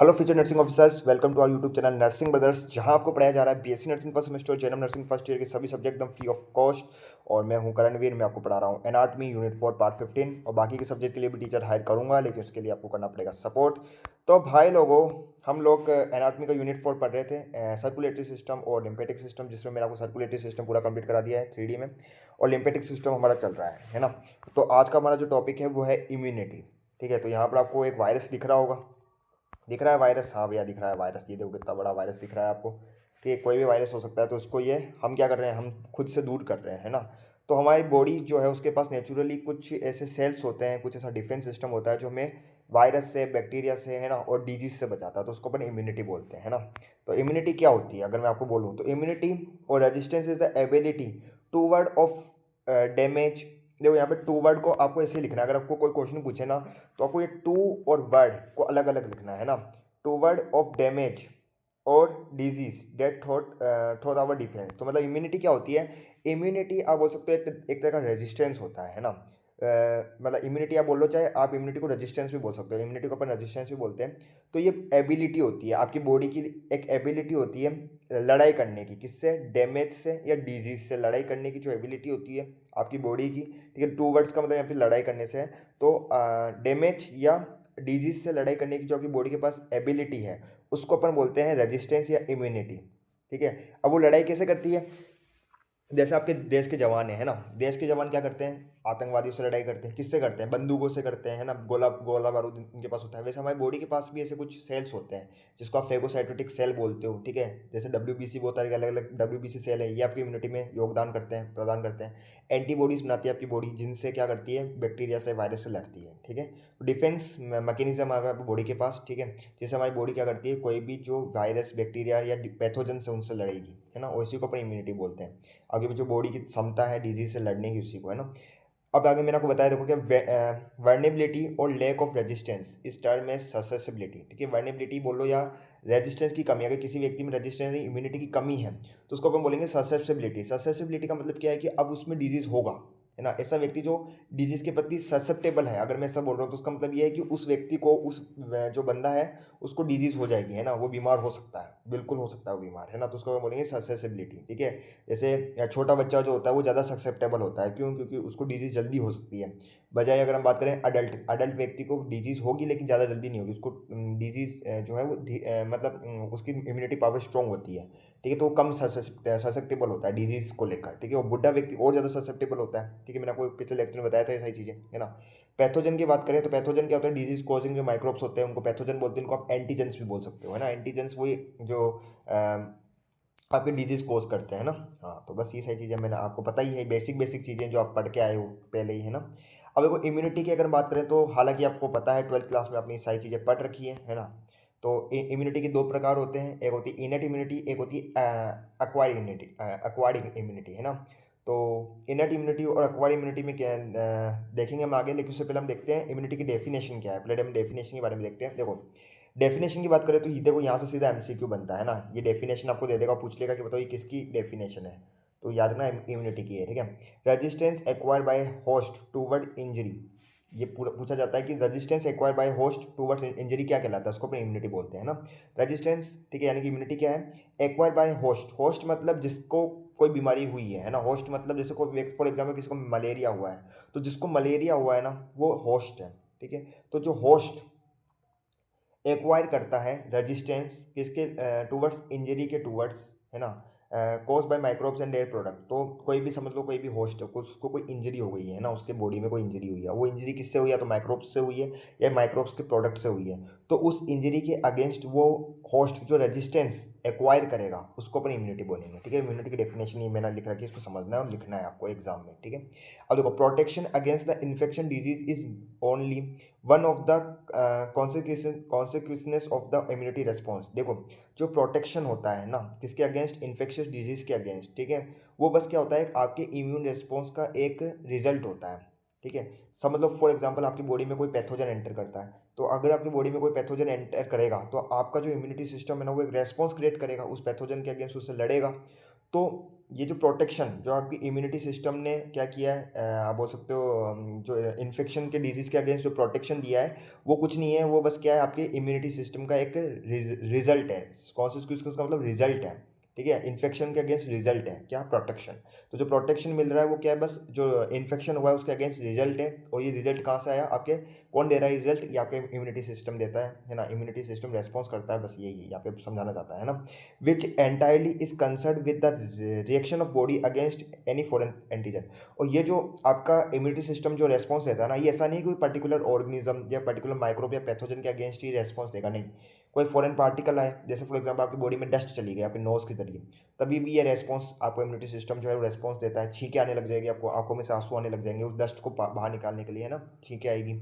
Hello future nursing officers, welcome to our YouTube channel nursing brothers, जहां आपको पढ़ाया जा रहा है BSc nursing first semester, GNM nursing first year के सभी सब्जेक्ट एकदम फ्री ऑफ कॉस्ट। और मैं हूं करणवीर, मैं आपको पढ़ा रहा हूं एनाटमी यूनिट 4 पार्ट 15। और बाकी के सब्जेक्ट के लिए भी टीचर हायर करूंगा, लेकिन उसके लिए आपको करना पड़ेगा सपोर्ट। तो भाई लोगों, हम लोग एनाटमी का यूनिट 4 पढ़ रहे थे, सर्कुलेटरी सिस्टम और लिम्फेटिक सिस्टम, जिसमें मैंने आपको सर्कुलेटरी सिस्टम पूरा कंप्लीट करा दिया है 3D में, और लिम्फेटिक सिस्टम हमारा चल रहा है ना। तो आज का हमारा जो टॉपिक है वो है इम्यूनिटी। ठीक है, तो यहाँ पर आपको एक वायरस दिख रहा होगा। दिख रहा है वायरस? हाँ भैया दिख रहा है वायरस। ये देखो कितना बड़ा वायरस दिख रहा है आपको। ठीक है, कोई भी वायरस हो सकता है। तो उसको ये हम क्या कर रहे हैं, हम खुद से दूर कर रहे हैं, है ना। तो हमारी बॉडी जो है उसके पास नेचुरली कुछ ऐसे सेल्स होते हैं, कुछ ऐसा डिफेंस सिस्टम होता है जो हमें वायरस से, बैक्टीरिया से, है ना, और डिजीज से बचाता है। तो उसको अपन इम्यूनिटी बोलते हैं, है ना। तो इम्यूनिटी क्या होती है अगर मैं आपको बोलूँ तो, इम्यूनिटी और resistance is the ability to ward off damage. देखो यहाँ पे टू वर्ड को आपको ऐसे लिखना है। अगर आपको कोई क्वेश्चन पूछे ना, तो आपको ये टू और वर्ड को अलग अलग लिखना है ना। टू वर्ड ऑफ डैमेज और disease that thought our defence. तो मतलब इम्यूनिटी क्या होती है? इम्यूनिटी आप बोल सकते हो एक तरह का रेजिस्टेंस होता है ना। मतलब इम्यूनिटी आप बोल लो, चाहे आप इम्यूनिटी को रेजिस्टेंस भी बोल सकते हो, इम्यूनिटी को अपन रेजिस्टेंस भी बोलते हैं। तो ये एबिलिटी होती है आपकी बॉडी की, एक एबिलिटी होती है लड़ाई करने की। किससे? डैमेज से या डिजीज से लड़ाई करने की जो एबिलिटी होती है आपकी बॉडी की। ठीक है, टू वर्ड्स का मतलब यहाँ पे लड़ाई करने से है। तो डैमेज या डिजीज से लड़ाई करने की जो आपकी बॉडी के पास एबिलिटी है, उसको अपन बोलते हैं रेजिस्टेंस या इम्यूनिटी। ठीक है, अब वो लड़ाई कैसे करती है? जैसे आपके देश के जवान है ना। देश के जवान क्या करते हैं? आतंकवादियों से लड़ाई करते हैं। किससे करते हैं? बंदूकों से करते हैं, है ना। गोला गोला बारूद इनके पास होता है। वैसे हमारी बॉडी के पास भी ऐसे कुछ सेल्स होते हैं, जिसको आप फेगोसाइटोटिक सेल बोलते हो। ठीक है, जैसे डब्ल्यूबीसी, बहुत सारे अलग अलग डब्ल्यूबीसी सेल है, ये आपकी इम्यूनिटी में योगदान करते हैं, प्रदान करते हैं। एंटीबॉडीज बनाती है आपकी बॉडी, जिनसे क्या करती है? बैक्टीरिया से, वायरस से लड़ती है। ठीक है, डिफेंस मैकेनिज्म है आपकी बॉडी के पास। ठीक है, जैसे हमारी बॉडी क्या करती है, कोई भी जो वायरस, बैक्टीरिया या पैथोजन से उनसे लड़ेगी, है ना, उसी को अपन इम्यूनिटी बोलते हैं। आगे भी जो बॉडी की क्षमता है डिजीज से लड़ने की, उसी को, है ना। अब आगे मैंने आपको बताया, देखो कि वर्नेबिलिटी और लैक ऑफ रेजिस्टेंस इस टर्म में ससेसिबिलिटी। ठीक है, वर्नेबिलिटी बोलो या रेजिस्टेंस की कमी। अगर किसी व्यक्ति में रेजिस्टेंस इम्यूनिटी की कमी है, तो उसको अपन बोलेंगे ससेसिबिलिटी। ससेसिबिलिटी का मतलब क्या है कि अब उसमें डिजीज होगा, है ना। ऐसा व्यक्ति जो डिजीज के प्रति ससेप्टेबल है, अगर मैं ऐसा बोल रहा हूँ, तो उसका मतलब ये है कि उस व्यक्ति को, उस जो बंदा है, उसको डिजीज हो जाएगी, है ना। वो बीमार हो सकता है, बिल्कुल हो सकता है वो बीमार, है ना। तो उसको अपन बोलेंगे ससेसिबिलिटी। ठीक है, जैसे छोटा बच्चा जो होता है वो ज़्यादा सक्सेप्टेबल होता है। क्यों? क्योंकि उसको डिजीज़ जल्दी हो सकती है। बजाय अगर हम बात करें अडल्ट अडल्ट व्यक्ति को डिजीज़ होगी, लेकिन ज़्यादा जल्दी नहीं होगी उसको। डिजीज़ जो है वो मतलब उसकी इम्यूनिटी पावर स्ट्रॉन्ग होती है। ठीक है, तो वो कम ससेप्टेबल होता है डिजीज़ को लेकर। ठीक है, वो बुढ़ा व्यक्ति और ज़्यादा ससेप्टेबल होता है। ठीक है, मैंने आपको पिछले लेक्चर में बताया था ये सारी चीज़ें, है ना। पैथोजन की बात करें तो पैथोजन क्या होता है? डिजीज कॉजिंग जो माइक्रोब्स होते हैं उनको पैथोजन बोलते हैं। इनको आप एंटीजेंस भी बोल सकते हो, है ना। एंटीजेंस वही जो आपके डिजीज कोज करते हैं ना। हाँ, तो बस ये सारी चीज़ें मैंने आपको पता ही है, बेसिक बेसिक चीज़ें जो आप पढ़ के आए हो पहले ही, है ना। अब देखो इम्यूनिटी की अगर बात करें तो, हालांकि आपको पता है 12th क्लास में आपने ये सारी चीज़ें पढ़ रखी है ना। तो इम्यूनिटी के दो प्रकार होते हैं, एक होती है इनेट इम्यूनिटी, एक होती है अक्वायर्ड इम्यूनिटी। अक्वायर्ड इम्यूनिटी, है ना। तो इनेट इम्यूनिटी और अक्वायर्ड इम्यूनिटी में क्या देखेंगे हम आगे, लेकिन उससे पहले हम देखते हैं इम्यूनिटी की डेफिनेशन क्या है। पहले हम डेफिनेशन के बारे में देखते हैं। देखो डेफिनेशन की बात करें तो ये देखो, यहाँ से सीधा एमसीक्यू बनता है ना। ये डेफिनेशन आपको दे देगा, पूछ लेगा कि बताओ ये किसकी डेफिनेशन है। तो याद रखना इम्यूनिटी की है। ठीक है, resistance acquired by host toward injury. ये पूरा पूछा जाता है कि resistance acquired by host towards injury क्या कहलाता है, उसको अपनी इम्यूनिटी बोलते हैं ना। रेजिस्टेंस, ठीक है, यानी कि इम्यूनिटी क्या है? Acquired by host. होस्ट मतलब जिसको कोई बीमारी हुई है ना। होस्ट मतलब जैसे कोई, फॉर एग्जाम्पल किसी को मलेरिया हुआ है, तो जिसको मलेरिया हुआ है ना, वो होस्ट है। ठीक है, तो जो होस्ट एक्वायर करता है रेजिस्टेंस किसके? टूवर्ड्स इंजरी के टूवर्ड्स, है ना, cause by microbes and their product. तो कोई भी समझ लो, कोई भी होस्ट है, उसको कोई इंजरी हो गई है ना, उसके बॉडी में कोई इंजरी हुई है। वो इंजरी किससे हुई है? तो माइक्रोब्स से हुई है या माइक्रोब्स के प्रोडक्ट से हुई है। तो उस इंजरी के अगेंस्ट वो होस्ट जो रेजिस्टेंस एक्वायर करेगा, उसको अपन इम्यूनिटी बोलेंगे। ठीक है, इम्यूनिटी की डेफिनेशन ये मैंने लिख रखी है, इसको समझना है और लिखना है आपको एग्जाम में। ठीक है, अब देखो, protection against the infection disease is only one of the consequences of the immunity response. देखो, जो प्रोटेक्शन होता है ना किसके अगेंस्ट? इन्फेक्शियस डिजीज के अगेंस्ट। ठीक है, वो बस क्या होता है? आपके इम्यून रेस्पॉन्स का एक रिजल्ट होता है। ठीक है, समझ लो फॉर एग्जांपल आपकी बॉडी में कोई पैथोजन एंटर करता है, तो अगर आपकी बॉडी में कोई पैथोजन एंटर करेगा, तो आपका जो इम्यूनिटी सिस्टम है ना, वो एक रेस्पॉन्स क्रिएट करेगा उस पैथोजन के अगेंस्ट, उससे लड़ेगा। तो ये जो प्रोटेक्शन जो आपकी इम्यूनिटी सिस्टम ने क्या किया है, आप बोल सकते हो जो इन्फेक्शन के डिजीज़ के अगेंस्ट जो प्रोटेक्शन दिया है वो कुछ नहीं है, वो बस क्या है आपके इम्यूनिटी सिस्टम का एक रिजल्ट है। कौन सा उसका मतलब रिजल्ट है, ठीक है। इन्फेक्शन के अगेंस्ट रिजल्ट है क्या, प्रोटेक्शन। तो जो प्रोटेक्शन मिल रहा है वो क्या है, बस जो इन्फेक्शन हुआ है उसके अगेंस्ट रिजल्ट है। और ये रिजल्ट कहाँ से आया आपके, कौन दे रहा है रिजल्ट, ये आपके इम्यूनिटी सिस्टम देता है ना। इम्यूनिटी सिस्टम रेस्पॉन्स करता है, बस यही यहाँ पे समझाना चाहता है ना। Which entirely is concern with the reaction of body against any foreign antigen. और ये जो आपका इम्यूनिटी सिस्टम जो रेस्पॉन्स देता है ना, ये ऐसा नहीं कोई पर्टिकुलर ऑर्गेनिज्म या पर्टिकुलर माइक्रोब या पैथोजन के अगेंस्ट ही रेस्पॉन्स देगा, नहीं। कोई फॉरेन पार्टिकल आए, जैसे फॉर एग्जांपल आपकी बॉडी में डस्ट चली गई आपके नोज के जरिए, तभी भी ये रेस्पॉन्स आपको इम्यूनिटी सिस्टम जो है वो रेस्पॉन्स देता है। छींकें आने लग जाएगी आपको, आंखों में से आंसू आने लग जाएंगे उस डस्ट को बाहर निकालने के लिए, है ना, छींकें आएगी।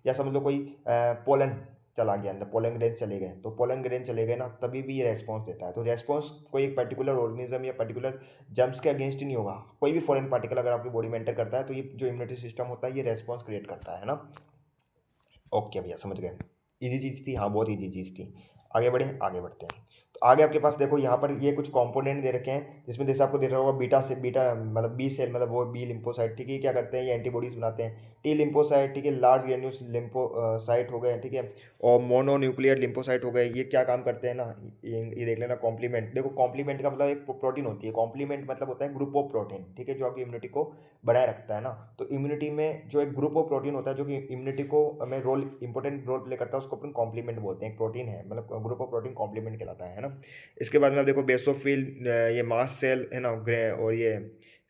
या समझ लो कोई पोलन चला गया अंदर, पोलन ग्रेन चले गए, तो पोलन ग्रेन चले गए ना, तभी भी ये रेस्पॉन्स देता है। तो रेस्पॉन्स कोई एक पर्टिकुलर ऑर्गेनिज्म या पर्टिकुलर जम्स के अगेंस्ट ही नहीं होगा। कोई भी फॉरेन पार्टिकल अगर आपकी बॉडी में एंटर करता है तो ये जो इम्यूनिटी सिस्टम होता है ये रेस्पॉन्स क्रिएट करता है ना। ओके भैया, समझ गए। इजी चीज़ थी, हाँ बहुत इजी चीज़ थी। आगे बढ़े, आगे बढ़ते हैं। तो आगे आपके पास देखो यहाँ पर ये कुछ कंपोनेंट दे रखे हैं, जिसमें जैसे आपको दे रहा होगा बीटा से, बीटा मतलब बी सेल, मतलब वो बी लिम्फोसाइट, ठीक है। ये क्या करते हैं, ये एंटीबॉडीज बनाते हैं। टी लिम्फोसाइट, ठीक है, लार्ज ग्रेन्यूल्स लिम्फोसाइट हो गए, ठीक है। और मोनोन्यूक्लियर लिम्फोसाइट हो गए। ये क्या काम करते हैं ना, ये देख लेना। कॉम्प्लीमेंट, देखो कॉम्प्लीमेंट का मतलब एक प्रोटीन होती है, कॉम्प्लीमेंट मतलब होता है ग्रुप ऑफ प्रोटीन, ठीक है, जो आपकी इम्यूनिटी को बनाए रखता है ना। तो इम्यूनिटी में जो एक ग्रुप ऑफ प्रोटीन होता है जो कि इम्यूनिटी को में रोल इंपॉर्टेंट रोल प्ले करता है, उसको अपन कॉम्प्लीमेंट बोलते हैं। एक प्रोटीन है, मतलब ग्रुप ऑफ प्रोटीन कॉम्प्लीमेंट कहलाता है ना। इसके बाद में आप देखो बेसोफिल, ये मास्ट सेल है ना, और ये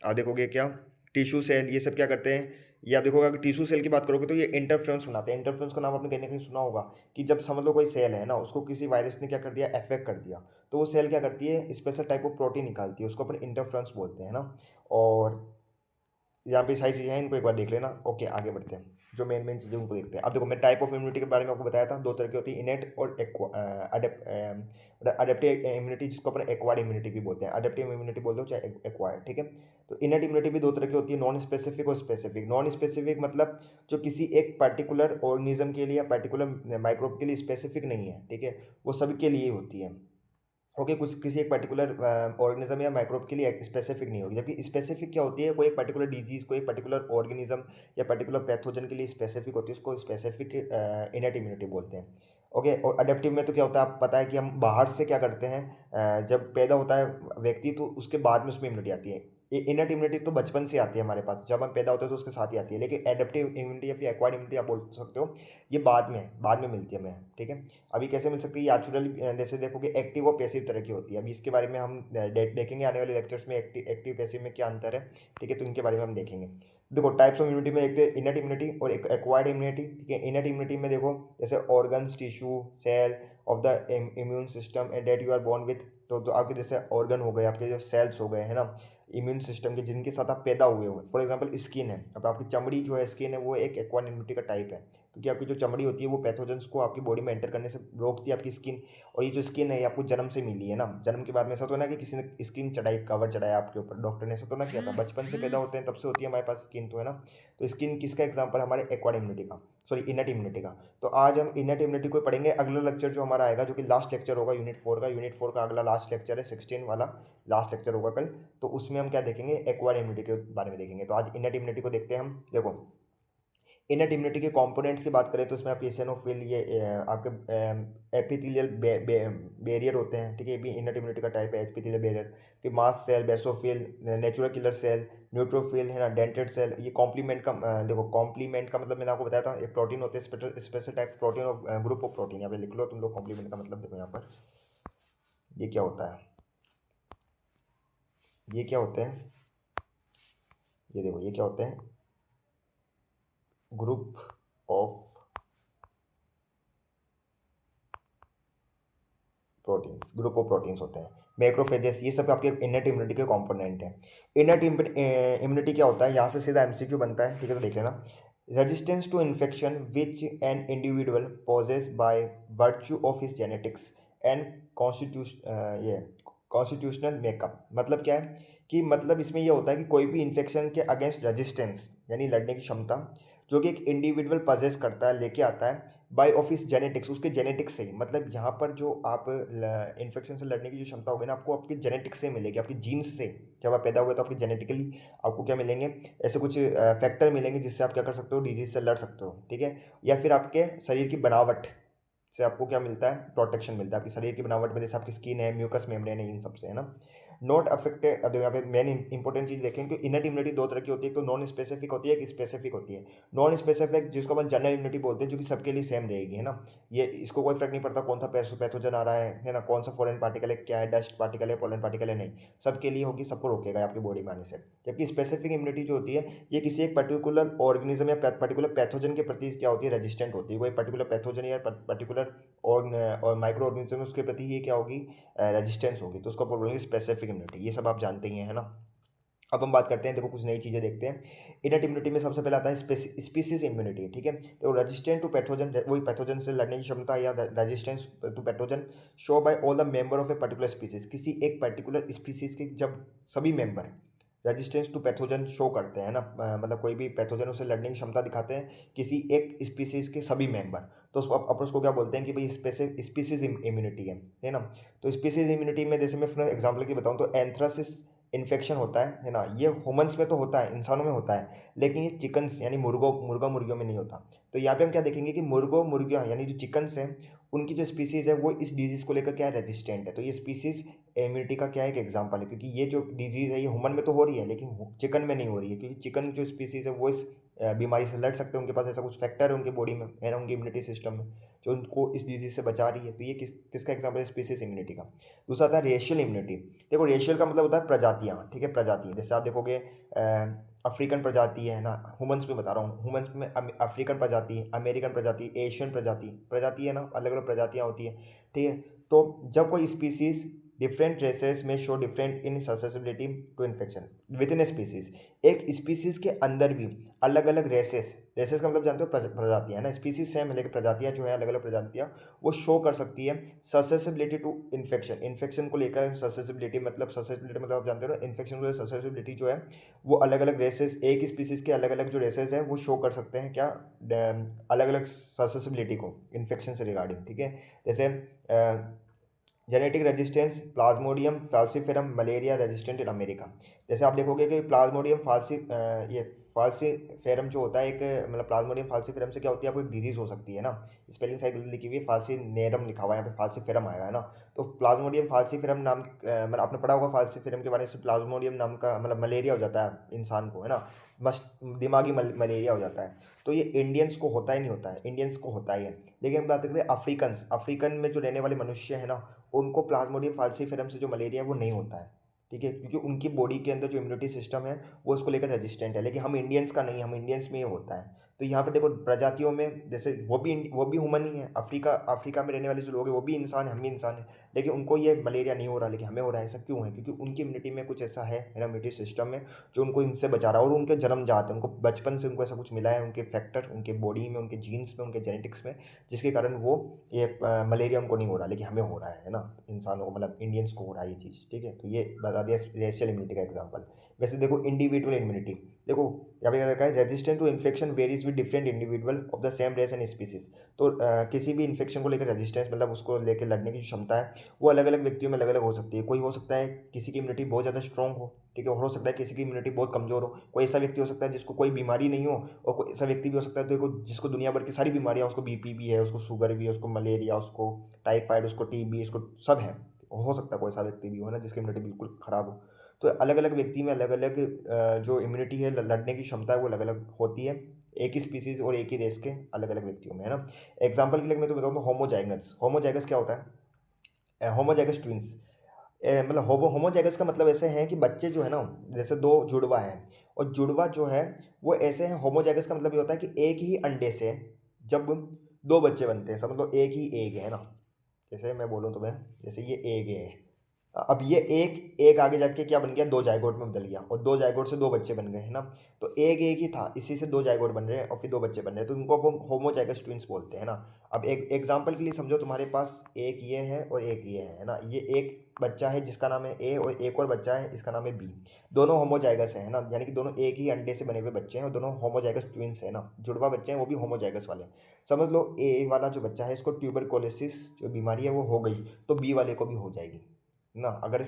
आप देखोगे क्या, टिश्यू सेल, ये सब क्या करते हैं। ये आप देखोगे अगर टिश्यू सेल की बात करोगे तो ये इंटरफ्रेंस बनाते हैं। इंटरफ्रेंस का नाम आपने कहीं ना कहीं सुना होगा, कि जब समझ लो कोई सेल है ना, उसको किसी वायरस ने क्या कर दिया, अफेक्ट कर दिया, तो वो सेल क्या करती है, स्पेशल टाइप ऑफ प्रोटीन निकालती है, उसको अपन इंटरफ्रेंस बोलते हैं ना। और यहाँ पे सारी चीज़ें हैं, इनको एक बार देख लेना। ओके, आगे बढ़ते हैं। जो मेन मेन चीज़ें उनको देखते हैं। अब देखो, मैं टाइप ऑफ इम्यूनिटी के बारे में आपको बताया था, दो तरह की होती है, इनेट और अडेप्टिव इम्यूनिटी, जिसको अपन एक्वायर्ड इम्यूनिटी भी बोलते हैं। अडेप्टिव इम्यूनिटी बोल दो चाहे एक्वायर्ड, ठीक है। तो इनेट इम्यूनिटी भी दो तरह की होती है, नॉन स्पेसिफिक और स्पेसिफिक। नॉन स्पेसिफिक मतलब जो किसी एक पर्टिकुलर ऑर्गेनिज्म के लिए या पर्टिकुलर माइक्रोब के लिए स्पेसिफिक नहीं है, ठीक है, वो सबके लिए होती है। ओके, कुछ किसी एक पर्टिकुलर ऑर्गेनिज्म या माइक्रोब के लिए स्पेसिफिक नहीं होगी। जबकि स्पेसिफिक क्या होती है, कोई एक पर्टिकुलर डिजीज, कोई एक पर्टिकुलर ऑर्गेनिज्म या पर्टिकुलर पैथोजन के लिए स्पेसिफिक होती है, उसको स्पेसिफिक इनेट इम्यूनिटी बोलते हैं। ओके, और अडेप्टिव में तो क्या होता है, आप पता है कि हम बाहर से क्या करते हैं, जब पैदा होता है व्यक्ति तो उसके बाद में उसमें इम्यूनिटी आती है। इनट इम्यूनिटी तो बचपन से आती है हमारे पास, जब हम पैदा होते हैं तो उसके साथ ही आती है। लेकिन एडेप्टिव इम्यूनिटी या फिर एक्वायर्ड इम्यूनिटी आप बोल सकते हो, ये बाद में मिलती है हमें, ठीक है। अभी कैसे मिल सकती है, नेचुरल, जैसे देखोगे एक्टिव और पैसिव तरह की होती है। अभी इसके बारे में हम देखेंगे आने वाले लेक्चर्स में, एक्टिव पैसिव में क्या अंतर है, ठीक है, तो इनके बारे में हम देखेंगे। देखो टाइप्स ऑफ इम्यूनिटी में एक इनट इम्यूनिटी और एक एक्वायर्ड इम्यूनिटी, ठीक है। इनट इम्यूनिटी में देखो जैसे organs, tissue, cell of the immune system and that you are born with, तो आपके जैसे ऑर्गन हो गए, आपके जो सेल्स हो गए, है ना, इम्यून सिस्टम के, जिनके साथ आप पैदा हुए हो। फॉर एग्जांपल स्किन है, अब आपकी चमड़ी जो है, स्किन है, वो एक एक्वायर्ड इम्यूनिटी का टाइप है, क्योंकि आपकी जो चमड़ी होती है वो पैथोजेंस को आपकी बॉडी में एंटर करने से रोकती है आपकी स्किन। और ये जो स्किन है ये आपको जन्म से मिली है ना, जन्म के बाद में ऐसा तो ना कि किसी ने स्किन चढ़ाई, कवर चढ़ाया आपके ऊपर, डॉक्टर ने ऐसा तो ना किया था। बचपन से पैदा होते हैं तब से होती है हमारे पास स्किन, तो है ना। तो स्किन किसका एग्जाम्पल, हमारे एक्वायर्ड इम्यूनिटी का, सॉरी इनट इम्यूनिटी का। तो आज हम इनट इम्यूनिटी को पढ़ेंगे। अगला लेक्चर जो हमारा आएगा, जो कि लास्ट लेक्चर होगा यूनिट 4 का अगला लास्ट लेक्चर है, 16 वाला लास्ट लेक्चर होगा कल। तो उसमें हम क्या देखेंगे, एक्वायर्ड इम्यूनिटी के बारे में देखेंगे। तो आज इनट इम्यूनिटी को देखते हैं हम। देखो इनट इम्यूनिटी के कंपोनेंट्स की बात करें तो इसमें आपके एसिनोफिल, ये आपके एपिथेलियल बैरियर होते हैं, ठीक है, ये भी इनट इम्यूनिटी का टाइप है, एपिथेलियल बैरियर। फिर mast cell, basophil, natural killer cell, neutrophil, है ना, डेंटेड सेल। ये कॉम्प्लीमेंट का देखो कॉम्प्लीमेंट का मतलब मैंने आपको बताया था, एक प्रोटीन होते हैं, special type protein of group of protein. यहाँ पे लिख लो तुम लोग कॉम्प्लीमेंट का मतलब। देखो यहाँ पर ये क्या होता है, ये क्या होते हैं, ये देखो ये क्या होते हैं, group of proteins, group of proteins होते हैं, मैक्रोफेजेस, ये सब आपके इनट इम्यूनिटी के कंपोनेंट हैं। इनट इम्यूनिटी क्या होता है, यहाँ से सीधा एमसीक्यू बनता है, ठीक है, तो देख लेना। Resistance to infection which an individual possesses by virtue of his genetics and ये कॉन्स्टिट्यूशनल मेकअप। मतलब क्या है कि मतलब इसमें ये होता है कि कोई भी इन्फेक्शन के अगेंस्ट रेजिस्टेंस यानी लड़ने की क्षमता जो कि एक इंडिविजुअल पजेस करता है, लेके आता है बाय ऑफ हिज जेनेटिक्स, उसके जेनेटिक्स से ही। मतलब यहाँ पर जो आप इन्फेक्शन से लड़ने की जो क्षमता होगी ना, आपको आपके जेनेटिक्स से मिलेगी, आपकी जीन्स से। जब आप पैदा हुए तो आपके जेनेटिकली आपको क्या मिलेंगे, ऐसे कुछ फैक्टर मिलेंगे जिससे आप क्या कर सकते हो, डिजीज से लड़ सकते हो, ठीक है। या फिर आपके शरीर की बनावट से आपको क्या मिलता है, प्रोटेक्शन मिलता है आपकी शरीर की बनावट में, जैसे आपकी स्किन है, म्यूकस मेम्ब्रेन है, इन सब से, है ना। Not affected. अब यहाँ पे मेन इंपॉर्टेंट चीज़ देखें कि इनर इम्यूनिटी दो तरह की होती है, एक तो नॉन स्पेसिफिक होती है, एक स्पेसिफिक होती है। नॉन स्पेसिफिक जिसको अपन जनरल इम्यूनिटी बोलते हैं, जो कि सबके लिए सेम रहेगी, है ना। ये इसको कोई फर्क नहीं पड़ता कौन सा पैथोजन आ रहा है ना, कौन सा फॉरेन पार्टिकल है, क्या है, डस्ट पार्टिकल है, पोलन पार्टिकल है, नहीं, सबके लिए होगी, सबको रोकेगा आपकी बॉडी में आने से। जबकि स्पेसिफिक इम्यूनिटी जो होती है, ये किसी एक पर्टिकुलर ऑर्गेनिज्म या पर्टिकुलर पैथोजन के प्रति क्या होती है, रेजिस्टेंट होती है। कोई पर्टिकुलर पैथोजन या पर्टिकुलर और माइक्रो ऑर्गेनिज्म उसके प्रति ये क्या होगी, रेजिस्टेंस होगी, तो उसको बोलेंगे स्पेसिफिक इम्यूनिटी। ये सब आप जानते ही हैं, है ना। अब हम बात करते हैं, देखो कुछ नई चीज़ें देखते हैं। इनर इम्यूनिटी में सबसे पहले आता है स्पीसीज इम्यूनिटी, ठीक है। तो रेजिस्टेंट टू पैथोजन, वही पैथोजन से लड़ने की क्षमता या resistance to pathogen show by all the member of a particular species. किसी एक पर्टिकुलर स्पीसीज के जब सभी member resistance to pathogen show करते हैं ना, मतलब कोई भी पैथोजन उसे लड़ने की क्षमता दिखाते हैं, किसी एक स्पीसीज के सभी मेंबर, तो उसको अपन उसको क्या बोलते हैं कि भाई स्पीसीज इम्यूनिटी है ना। तो स्पीसीज इम्यूनिटी में जैसे मैं फिर एग्जाम्पल की बताऊँ तो एंथ्रासिस इन्फेक्शन होता है ना। ये ह्यूमंस में तो होता है, इंसानों में होता है, लेकिन ये चिकन्स यानी मुर्गा मुर्गियों में नहीं होता। तो यहाँ पे हम क्या देखेंगे कि मुर्गियाँ यानी जो चिकन्स हैं, उनकी जो स्पीसीज़ है वो इस डिजीज़ को लेकर क्या है, रेजिस्टेंट है। तो ये स्पीसीज़ इम्यूनिटी का क्या है, एक एग्जांपल है, क्योंकि ये जो डिजीज़ है ये ह्यूमन में तो हो रही है, लेकिन चिकन में नहीं हो रही है, क्योंकि चिकन जो स्पीसीज़ है वो इस बीमारी से लड़ सकते हैं, उनके पास ऐसा कुछ फैक्टर है उनकी बॉडी में, है ना, उनकी इम्यूनिटी सिस्टम में, जो उनको इस डिजीज़ से बचा रही है। तो ये किसका एग्जाम्पल है, स्पीसीज इम्यूनिटी का। दूसरा आता है रेशियल इम्यूनिटी। देखो रेशियल का मतलब होता है प्रजातियाँ, ठीक है, प्रजाति। जैसे आप देखोगे अफ्रीकन प्रजाति है ना, ह्यूमंस में बता रहा हूँ, ह्यूमंस में अफ्रीकन प्रजाति, अमेरिकन प्रजाति, एशियन प्रजाति है ना, अलग अलग प्रजातियाँ होती हैं, ठीक है। तो जब कोई स्पीसीज डिफरेंट रेसेस में show different in susceptibility to infection within a species, एक स्पीसीज के अंदर भी अलग अलग रेसेस का मतलब जानते हो, प्रजातियां, ना, स्पीसीज सेम है लेकिन प्रजातियां जो है अलग अलग प्रजातियां, वो शो कर सकती है ससेसिबिलिटी टू इन्फेक्शन। इन्फेक्शन को लेकर ससेसिबिलिटी मतलब आप जानते हो ना, इन्फेक्शन को ससेसिबिलिटी जो है वो अलग अलग रेसेस, एक स्पीसीज के अलग अलग जो रेसेस हैं वो शो कर सकते हैं क्या, अलग अलग ससेसिबिलिटी को इन्फेक्शन से रिगार्डिंग, ठीक है। जैसे genetic resistance Plasmodium falciparum malaria resistant in America. जैसे आप देखोगे कि प्लाज्मोडियम ये फाल्सीफेरम जो होता है, एक मतलब प्लाज्मोडियम फाल्सीफेरम से क्या होती है, आपको एक डिजीज़ हो सकती है ना। स्पेलिंग साइड लिखी हुई है, फाल्सीनेरम लिखा हुआ है, यहाँ पे फाल्सीफेरम आएगा, है ना। तो प्लाज्मोडियम फाल्सीफेरम नाम मतलब आपने पढ़ा होगा फाल्सीफेरम के बारे में, प्लाज्मोडियम नाम का मतलब मलेरिया हो जाता है इंसान को, है ना, मस्त दिमागी मलेरिया हो जाता है। तो ये इंडियंस को होता ही नहीं होता है, इंडियंस को होता ही है। लेकिन हम बात करते हैं अफ्रीकन में जो रहने वाले मनुष्य है ना, उनको प्लाज्मोडियम फाल्सीफेरम से जो मलेरिया है वो नहीं होता है, ठीक है, क्योंकि उनकी बॉडी के अंदर जो इम्यूनिटी सिस्टम है वो उसको लेकर रेजिस्टेंट है। लेकिन हम इंडियंस का नहीं, हम इंडियंस में ये होता है। तो यहाँ पे देखो प्रजातियों में जैसे वो भी ह्यूमन ही है, अफ्रीका में रहने वाले जो लोग हैं वो भी इंसान है, हम भी इंसान है, लेकिन उनको ये मलेरिया नहीं हो रहा, लेकिन हमें हो रहा है। ऐसा क्यों है, क्योंकि उनकी इम्यूनिटी में कुछ ऐसा है ना, इम्यूनिटी सिस्टम में, जो उनको इनसे बचा रहा है। और उनके जन्मजात है, उनको बचपन से उनको ऐसा कुछ मिला है, उनके फैक्टर उनके बॉडी में, उनके जीन्स में, उनके जेनेटिक्स में, जिसके कारण वो ये मलेरिया उनको नहीं हो रहा, लेकिन हमें हो रहा है ना, इंसानों को मतलब इंडियंस को हो रहा है ये चीज़, ठीक है। तो ये बता दिया रेशियल इम्यूनिटी का एग्जांपल। वैसे देखो इंडिविजुअल इम्यूनिटी, देखो यहाँ पे क्या लिखा है, resistant to infection varies with different individual of the same race and species. तो किसी भी इन्फेक्शन को लेकर रेजिस्टेंस मतलब उसको लेकर लड़ने की क्षमता है वो अलग अलग व्यक्तियों में अलग अलग हो सकती है। कोई हो सकता है किसी की इम्यूनिटी बहुत ज़्यादा स्ट्रॉन्ग हो, ठीक है, और हो सकता है किसी की इम्यूनिटी बहुत कमज़ोर हो। कोई ऐसा व्यक्ति हो सकता है जिसको कोई बीमारी नहीं हो, और कोई ऐसा व्यक्ति भी हो सकता है देखो जिसको दुनिया भर की सारी बीमारियाँ, उसको बीपी भी है, उसको शुगर भी है, उसको मलेरिया, उसको टाइफाइड, उसको टीबी, उसको सब है। हो सकता है कोई ऐसा व्यक्ति भी हो ना जिसकी इम्यूनिटी बिल्कुल ख़राब हो। तो अलग अलग व्यक्ति में अलग अलग जो इम्यूनिटी है लड़ने की क्षमता है वो अलग अलग होती है, एक ही स्पीसीज और एक ही रेस के अलग अलग व्यक्तियों में, है ना। एग्जाम्पल के लिए मैं तो बताऊँ तो होमोजाइगस क्या होता है, होमोजाइगस ट्विंस, मतलब होमोजाइगस का मतलब ऐसे हैं कि बच्चे जो है ना, जैसे दो जुड़वा हैं, और जुड़वा जो है वो ऐसे हैं। होमोजाइगस का मतलब ये होता है कि एक ही अंडे से जब दो बच्चे बनते हैं, समझ लो एक ही एग है ना, जैसे मैं बोलूँ तुम्हें, जैसे ये एग है, अब ये एक एक आगे जाके क्या बन गया, दो जायगोट में बदल गया, और दो जायगोट से दो बच्चे बन गए, है ना। तो एक एक ही था, इसी से दो जायगोट बन रहे हैं और फिर दो बच्चे बन रहे हैं, तो उनको अब हम होमोजाइगस ट्विंस बोलते हैं ना। अब एक एग्जांपल के लिए समझो, तुम्हारे पास एक ये है और एक ये है ना। ये एक बच्चा है जिसका नाम है ए, और एक और बच्चा है इसका नाम है बी। दोनों होमोजाइगस है ना, यानी कि दोनों एक ही अंडे से बने हुए बच्चे हैं, और दोनों होमोजाइगस ट्विंस है ना, जुड़वा बच्चे हैं, वो भी होमोजाइगस वाले। समझ लो ए वाला जो बच्चा है इसको ट्यूबरकोलिसिस जो बीमारी है वो हो गई, तो बी वाले को भी हो जाएगी ना। अगर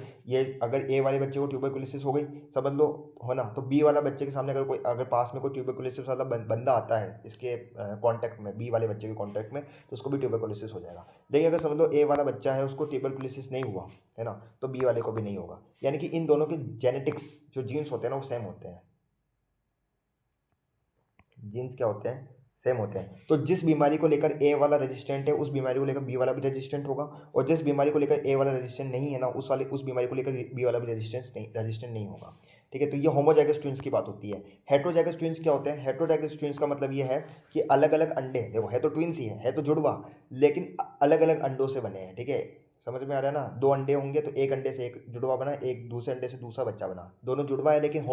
ए वाले बच्चे को ट्यूबरकुलोसिस हो गई, समझ लो, हो ना, तो बी वाला बच्चे के सामने अगर पास में कोई ट्यूबरकुलोसिस वाला बंदा आता है इसके कांटेक्ट में, बी वाले बच्चे के कांटेक्ट में, तो उसको भी ट्यूबरकुलोसिस हो जाएगा। लेकिन अगर समझ लो ए वाला बच्चा है उसको ट्यूबरकुलोसिस नहीं हुआ, है ना, तो बी वाले को भी नहीं होगा। यानी कि इन दोनों के जेनेटिक्स जो जीन्स होते हैं ना वो सेम होते हैं। जीन्स क्या होते हैं, सेम होते हैं। तो जिस बीमारी को लेकर ए वाला रेजिस्टेंट है उस बीमारी को लेकर बी वाला भी रेजिस्टेंट होगा, और जिस बीमारी को लेकर ए वाला रेजिस्टेंट नहीं है ना उस बीमारी को लेकर बी वाला भी रेजिस्टेंट नहीं होगा। ठीक है, तो ये होमोजाइगस ट्विंस की बात होती है। हेट्रोजाइगस ट्विंस क्या होते हैं, हेट्रोजाइगस ट्विंस का मतलब ये है कि अलग अलग अंडे, देखो है तो ट्विंस ही है तो जुड़वा, लेकिन अलग अलग अंडों से बने हैं। ठीक है, समझ में आ रहा है ना। दो अंडे होंगे तो एक अंडे से एक जुड़वा बना, एक दूसरे अंडे से दूसरा बच्चा बना, दोनों जुड़वा है लेकिन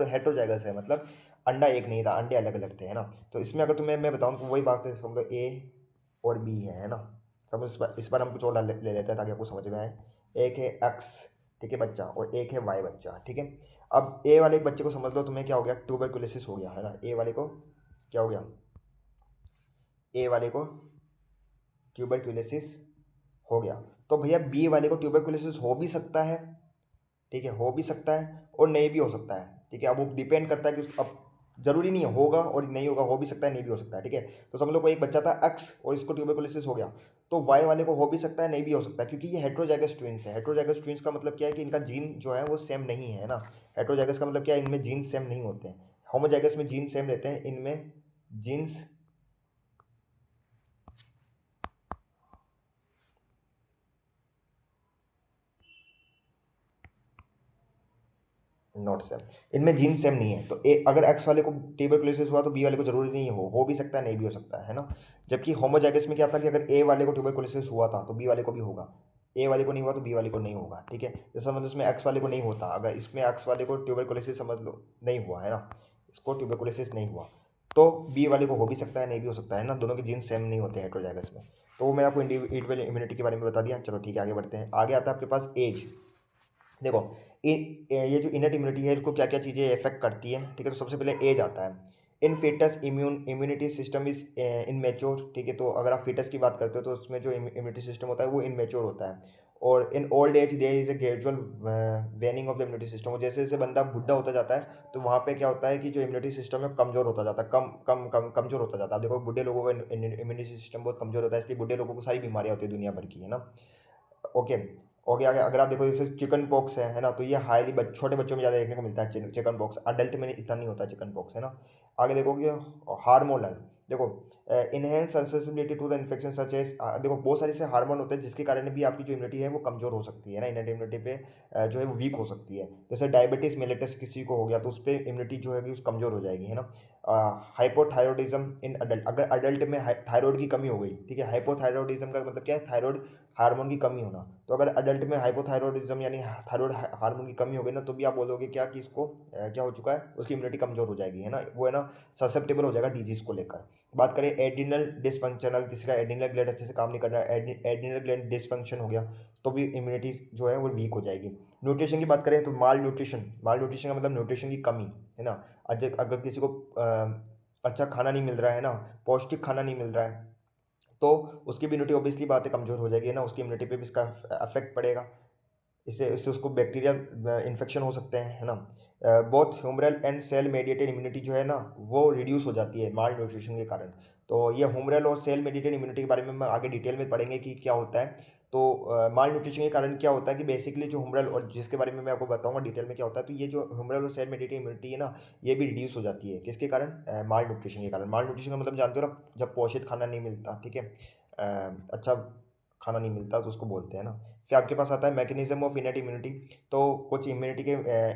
हेट्रोजाइगस है, मतलब अंडा एक नहीं था, अंडे अलग अलग थे, है ना। तो इसमें अगर तुम्हें मैं बताऊं तो वही बात है, समझ लो ए और बी है ना। समझ, इस बार हम कुछ और ले लेते हैं ताकि आपको समझ में आए। एक है एक्स, ठीक है, बच्चा, और एक है वाई बच्चा, ठीक है। अब ए वाले एक बच्चे को समझ लो तुम्हें क्या हो गया, ट्यूबरकुलोसिस हो गया, है ना। ए वाले को क्या हो गया, ए वाले को ट्यूबरकुलोसिस हो गया। तो भैया बी वाले को ट्यूबरकुलोसिस हो भी सकता है, ठीक है, हो भी सकता है और नहीं भी हो सकता है। ठीक है, अब वो डिपेंड करता है कि अब जरूरी नहीं है होगा और नहीं होगा, हो भी सकता है नहीं भी हो सकता है। ठीक है, तो समझ लो कोई एक बच्चा था एक्स और इसको ट्यूबरकुलोसिस हो गया, तो वाई वाले को हो भी सकता है नहीं भी हो सकता है, क्योंकि ये हेट्रोजाइगस ट्विंस है। हेट्रोजाइगस ट्विंस का मतलब क्या है कि इनका जीन जो है वो सेम नहीं है ना। हेट्रोजाइगस का मतलब क्या है, इनमें जीन सेम नहीं होते हैं। होमोजाइगस में जीन सेम रहते हैं, इनमें जीन्स नॉट सेम, इनमें जीन सेम नहीं है। तो अगर एक्स वाले को ट्यूबरकुलोसिस हुआ तो बी वाले को जरूरी नहीं हो भी सकता है नहीं भी हो सकता है ना। जबकि होमोजाइगस में क्या था कि अगर ए वाले को ट्यूबरकुलोसिस हुआ था तो बी वाले को भी होगा, ए वाले को नहीं हुआ तो बी वाले को नहीं होगा। ठीक है, जैसे समझ लो इसमें एक्स वाले को नहीं होता, अगर इसमें एक्स वाले को ट्यूबरकुलोसिस समझ लो नहीं हुआ, है ना, इसको ट्यूबरकुलोसिस नहीं हुआ, तो बी वाले को हो भी सकता है नहीं भी हो सकता है ना। दोनों के जीन सेम नहीं होते हैं हेट्रोजाइगस में। तो वो मैंने आपको इंडिविजुअल इम्यूनिटी के बारे में बता दिया। चलो ठीक है, आगे बढ़ते हैं। आगे आता है आपके पास एज। देखो, ये जो इनर इम्यूनिटी है इसको क्या क्या चीज़ें इफेक्ट करती है, ठीक है। तो सबसे पहले एज आता है। इन foetus immunity system is immature, ठीक है। तो अगर आप फीटस की बात करते हो तो उसमें जो इम्यूनिटी सिस्टम होता है वो इनमेच्योर होता है। और in old age there is a gradual waning of the immunity system, और जैसे जैसे बंदा बुढ़ा होता जाता है तो वहाँ पे क्या होता है कि जो इम्यूनिटी सिस्टम है कमज़ोर होता जाता है, कम कम कम कमज़ोर होता जाता है। आप देखो बुढ़े लोगों का इम्यूनिटी सिस्टम बहुत कमज़ोर होता है, इसलिए बुढ़े लोगों को सारी बीमारियाँ होती है दुनिया भर की, है ना। ओके, ओके, आगे अगर आप देखो जैसे चिकन पॉक्स है ना, तो ये हाईली छोटे बच्चों में ज़्यादा देखने को मिलता है चिकन पॉक्स, अडल्ट में इतना नहीं होता चिकन पॉक्स, है ना। आगे देखोगे हार्मोनल, देखो enhance sensitivity to the infection such as, देखो बहुत सारे ऐसे हार्मोन होते हैं जिसके कारण भी आपकी जो इम्यूनिटी है वो कमज़ोर हो सकती है ना, इनर इम्यूनिटी पे जो है वो वीक हो सकती है। जैसे डायबिटीज़ मेलिटस किसी को हो गया तो उस पर इम्यूनिटी जो है उस कमज़ोर हो जाएगी, है ना। हाइपोथायरॉयडिज्म इन अडल्ट, अगर अडल्ट में थायराइड की कमी हो गई, ठीक है, हाइपोथायरॉयडिज्म का मतलब क्या है, थायराइड हार्मोन की कमी होना। तो अगर अडल्ट में हाइपोथायरॉयडिज्म यानी थायराइड हार्मोन की कमी हो गई ना, तो भी आप बोलोगे क्या कि इसको क्या हो चुका है, उसकी इम्यूनिटी कमजोर हो जाएगी, है ना, वो है ना ससेप्टेबल हो जाएगा डिजीज को लेकर। बात करें एड्रिनल डिसफंक्शनल, किसी का एड्रिनल ग्लैंड अच्छे से काम नहीं कर रहा है, एड्रिनल ग्लैंड डिसफंक्शन हो गया, तो भी इम्यूनिटी जो है वो वीक हो जाएगी। न्यूट्रिशन की बात करें तो माल न्यूट्रिशन का मतलब न्यूट्रिशन की कमी, है ना। अगर किसी को अच्छा खाना नहीं मिल रहा है ना, पौष्टिक खाना नहीं मिल रहा है, तो उसकी भी इम्यूनिटी ऑब्वियसली बात है कमज़ोर हो जाएगी ना, उसकी इम्यूनिटी पे भी इसका अफेक्ट पड़ेगा। इससे इससे उसको बैक्टीरियल इन्फेक्शन हो सकते हैं, है ना। Both humoral and cell mediated immunity जो है ना वो रिड्यूस हो जाती है माल न्यूट्रिशन के कारण। तो ये ह्यूमरल और सेल मेडिएटेड इम्यूनिटी के बारे में हम आगे डिटेल में पढ़ेंगे कि क्या होता है। तो माल न्यूट्रिशन के कारण क्या होता है कि बेसिकली जो ह्यूमरल, और जिसके बारे में मैं आपको बताऊंगा डिटेल में क्या होता है, तो ये जो ह्यूमरल और सेल मेडिएटेड इम्यूनिटी है ना, ये भी रिड्यूस हो जाती है किसके कारण, माल न्यूट्रिशन के कारण। माल न्यूट्रिशन का मतलब जानते हो ना, जब पोषित खाना नहीं मिलता, ठीक है, अच्छा खाना नहीं मिलता तो उसको बोलते हैं ना। फिर आपके पास आता है मैकेनिज्म ऑफ इनट इम्यूनिटी। तो कुछ इम्यूनिटी के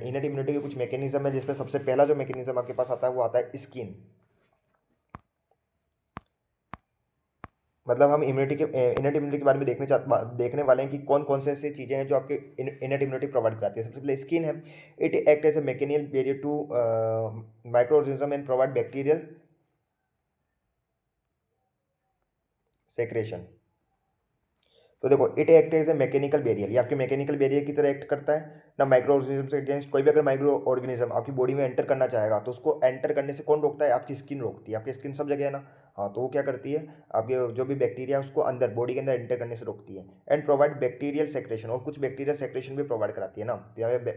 इनट इम्यूनिटी के कुछ मैकेनिज्म है, जिसमें सबसे पहला जो मैकेनिज्म आपके पास आता है वो आता है स्किन, मतलब हम इम्यूनिटी के इनर इम्यूनिटी के बारे में देखने वाले हैं कि कौन कौन से ऐसी चीज़ें हैं जो आपके इनर इम्यूनिटी प्रोवाइड कराती है। सबसे पहले स्किन है। It act as a mechanical barrier to micro organism and provide bacterial secretion. तो देखो, it act as a mechanical barrier, ये आपके मैकेनिकल बैरियर की तरह एक्ट करता है ना माइक्रो ऑर्गेनिज्म से अगेंस्ट। कोई भी अगर माइक्रो ऑर्गेनिज्म आपकी बॉडी में एंटर करना चाहेगा तो उसको एंटर करने से कौन रोकता है? आपकी स्किन रोकती है। आपकी स्किन सब जगह है ना, हाँ, तो वो क्या करती है, आपके जो भी बैक्टीरिया है उसको अंदर बॉडी के अंदर एंटर करने से रोकती है। एंड प्रोवाइड बैक्टीरियल सेक्रेशन, और कुछ बैक्टीरियल सेक्रेशन भी प्रोवाइड कराती है ना। तो यहाँ पे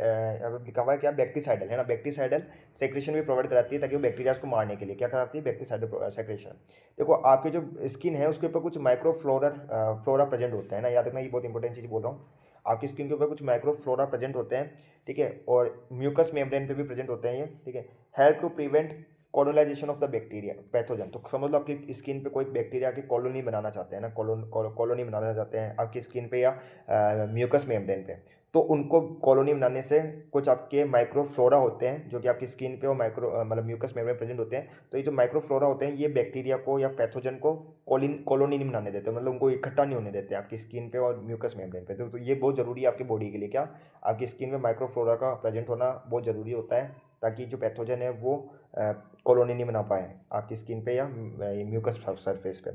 लिखा हुआ है क्या? बैक्टीसाइडल है ना, बैक्टीसाइडल सेक्रेशन भी प्रोवाइड कराती है ताकि वो बैक्टीरिया को मारने के लिए क्या कराती है? बैक्टीसाइडल सेक्रेशन। देखो, आपके जो स्किन है उसके ऊपर कुछ माइक्रो फ्लोरा प्रेजेंट होता है ना, याद रखना, ये बहुत इंपॉर्टेंट चीज़ बोल रहा हूँ। आपकी स्किन के ऊपर कुछ माइक्रो फ्लोरा प्रेजेंट होते हैं, ठीक है, और म्यूकस मेम्ब्रेन पे भी प्रेजेंट होते हैं ये, ठीक है। Help to prevent colonisation of the bacteria pathogen. तो समझ लो आपकी स्किन पे कोई बैक्टीरिया की कॉलोनी बनाना चाहते हैं ना, कॉलोनी बनाना चाहते हैं आपकी स्किन पे या म्यूकस मेम्ब्रेन पे, तो उनको कॉलोनी बनाने से कुछ आपके माइक्रोफ्लोरा होते हैं जो कि आपकी स्किन पे और मतलब म्यूकस मेम्ब्रेन प्रेजेंट होते हैं। तो ये जो माइक्रोफ्लोरा होते हैं ये बैक्टीरिया को या पैथोजन को कॉलोनी नहीं बनाने देते, मतलब उनको इकट्ठा नहीं होने देते आपकी स्किन पे और म्यूकस मेम्ब्रेन पे। तो ये बहुत ज़रूरी है आपकी बॉडी के लिए, क्या? आपकी स्किन में माइक्रोफ्लोरा का प्रेजेंट होना बहुत ज़रूरी होता है ताकि जो पैथोजन है वो कॉलोनी नहीं बना पाए आपकी स्किन पे या म्यूकस सरफेस पे।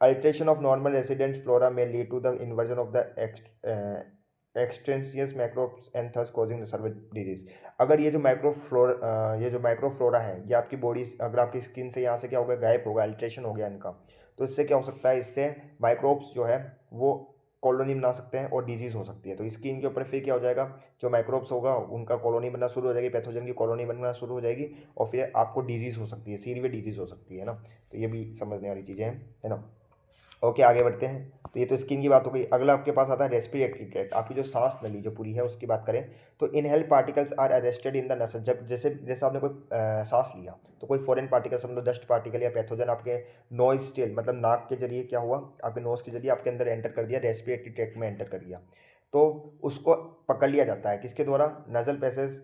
Alteration of normal resident flora may lead to the invasion of the extraneous microbes and thus causing the serious disease. अगर ये जो माइक्रोफ्लोरा है ये आपकी बॉडी, अगर आपकी स्किन से यहाँ से क्या होगा, गायब होगा, अल्ट्रेशन हो गया इनका, तो इससे क्या हो सकता है? इससे माइक्रोब्स जो है वो कॉलोनी बना सकते हैं और डिजीज़ हो सकती है। तो स्किन के ऊपर फिर क्या हो जाएगा, जो माइक्रोब्स होगा उनका कॉलोनी बनना शुरू हो जाएगी, पैथोजन की कॉलोनी बनना शुरू हो जाएगी, और फिर आपको डिजीज़ हो सकती है, सीवियर डिजीज़ हो सकती है ना। तो ये भी समझने वाली चीज़ें हैं, है ना। ओके, आगे बढ़ते हैं। तो ये तो स्किन की बात हो गई। अगला आपके पास आता है रेस्पिरेटरी ट्रैक्ट, आपकी जो सांस नली जो पूरी है उसकी बात करें तो inhale particles are arrested in the nasal. जब जैसे जैसे आपने कोई सांस लिया तो कोई फॉरेन पार्टिकल, समझ लो डस्ट पार्टिकल या पैथोजन आपके नोज स्टिल, मतलब नाक के जरिए क्या हुआ, आपके नोज के जरिए आपके अंदर एंटर कर दिया, रेस्पिरेटरी ट्रैक्ट में एंटर कर दिया, तो उसको पकड़ लिया जाता है किसके द्वारा? नज़ल पैसेज,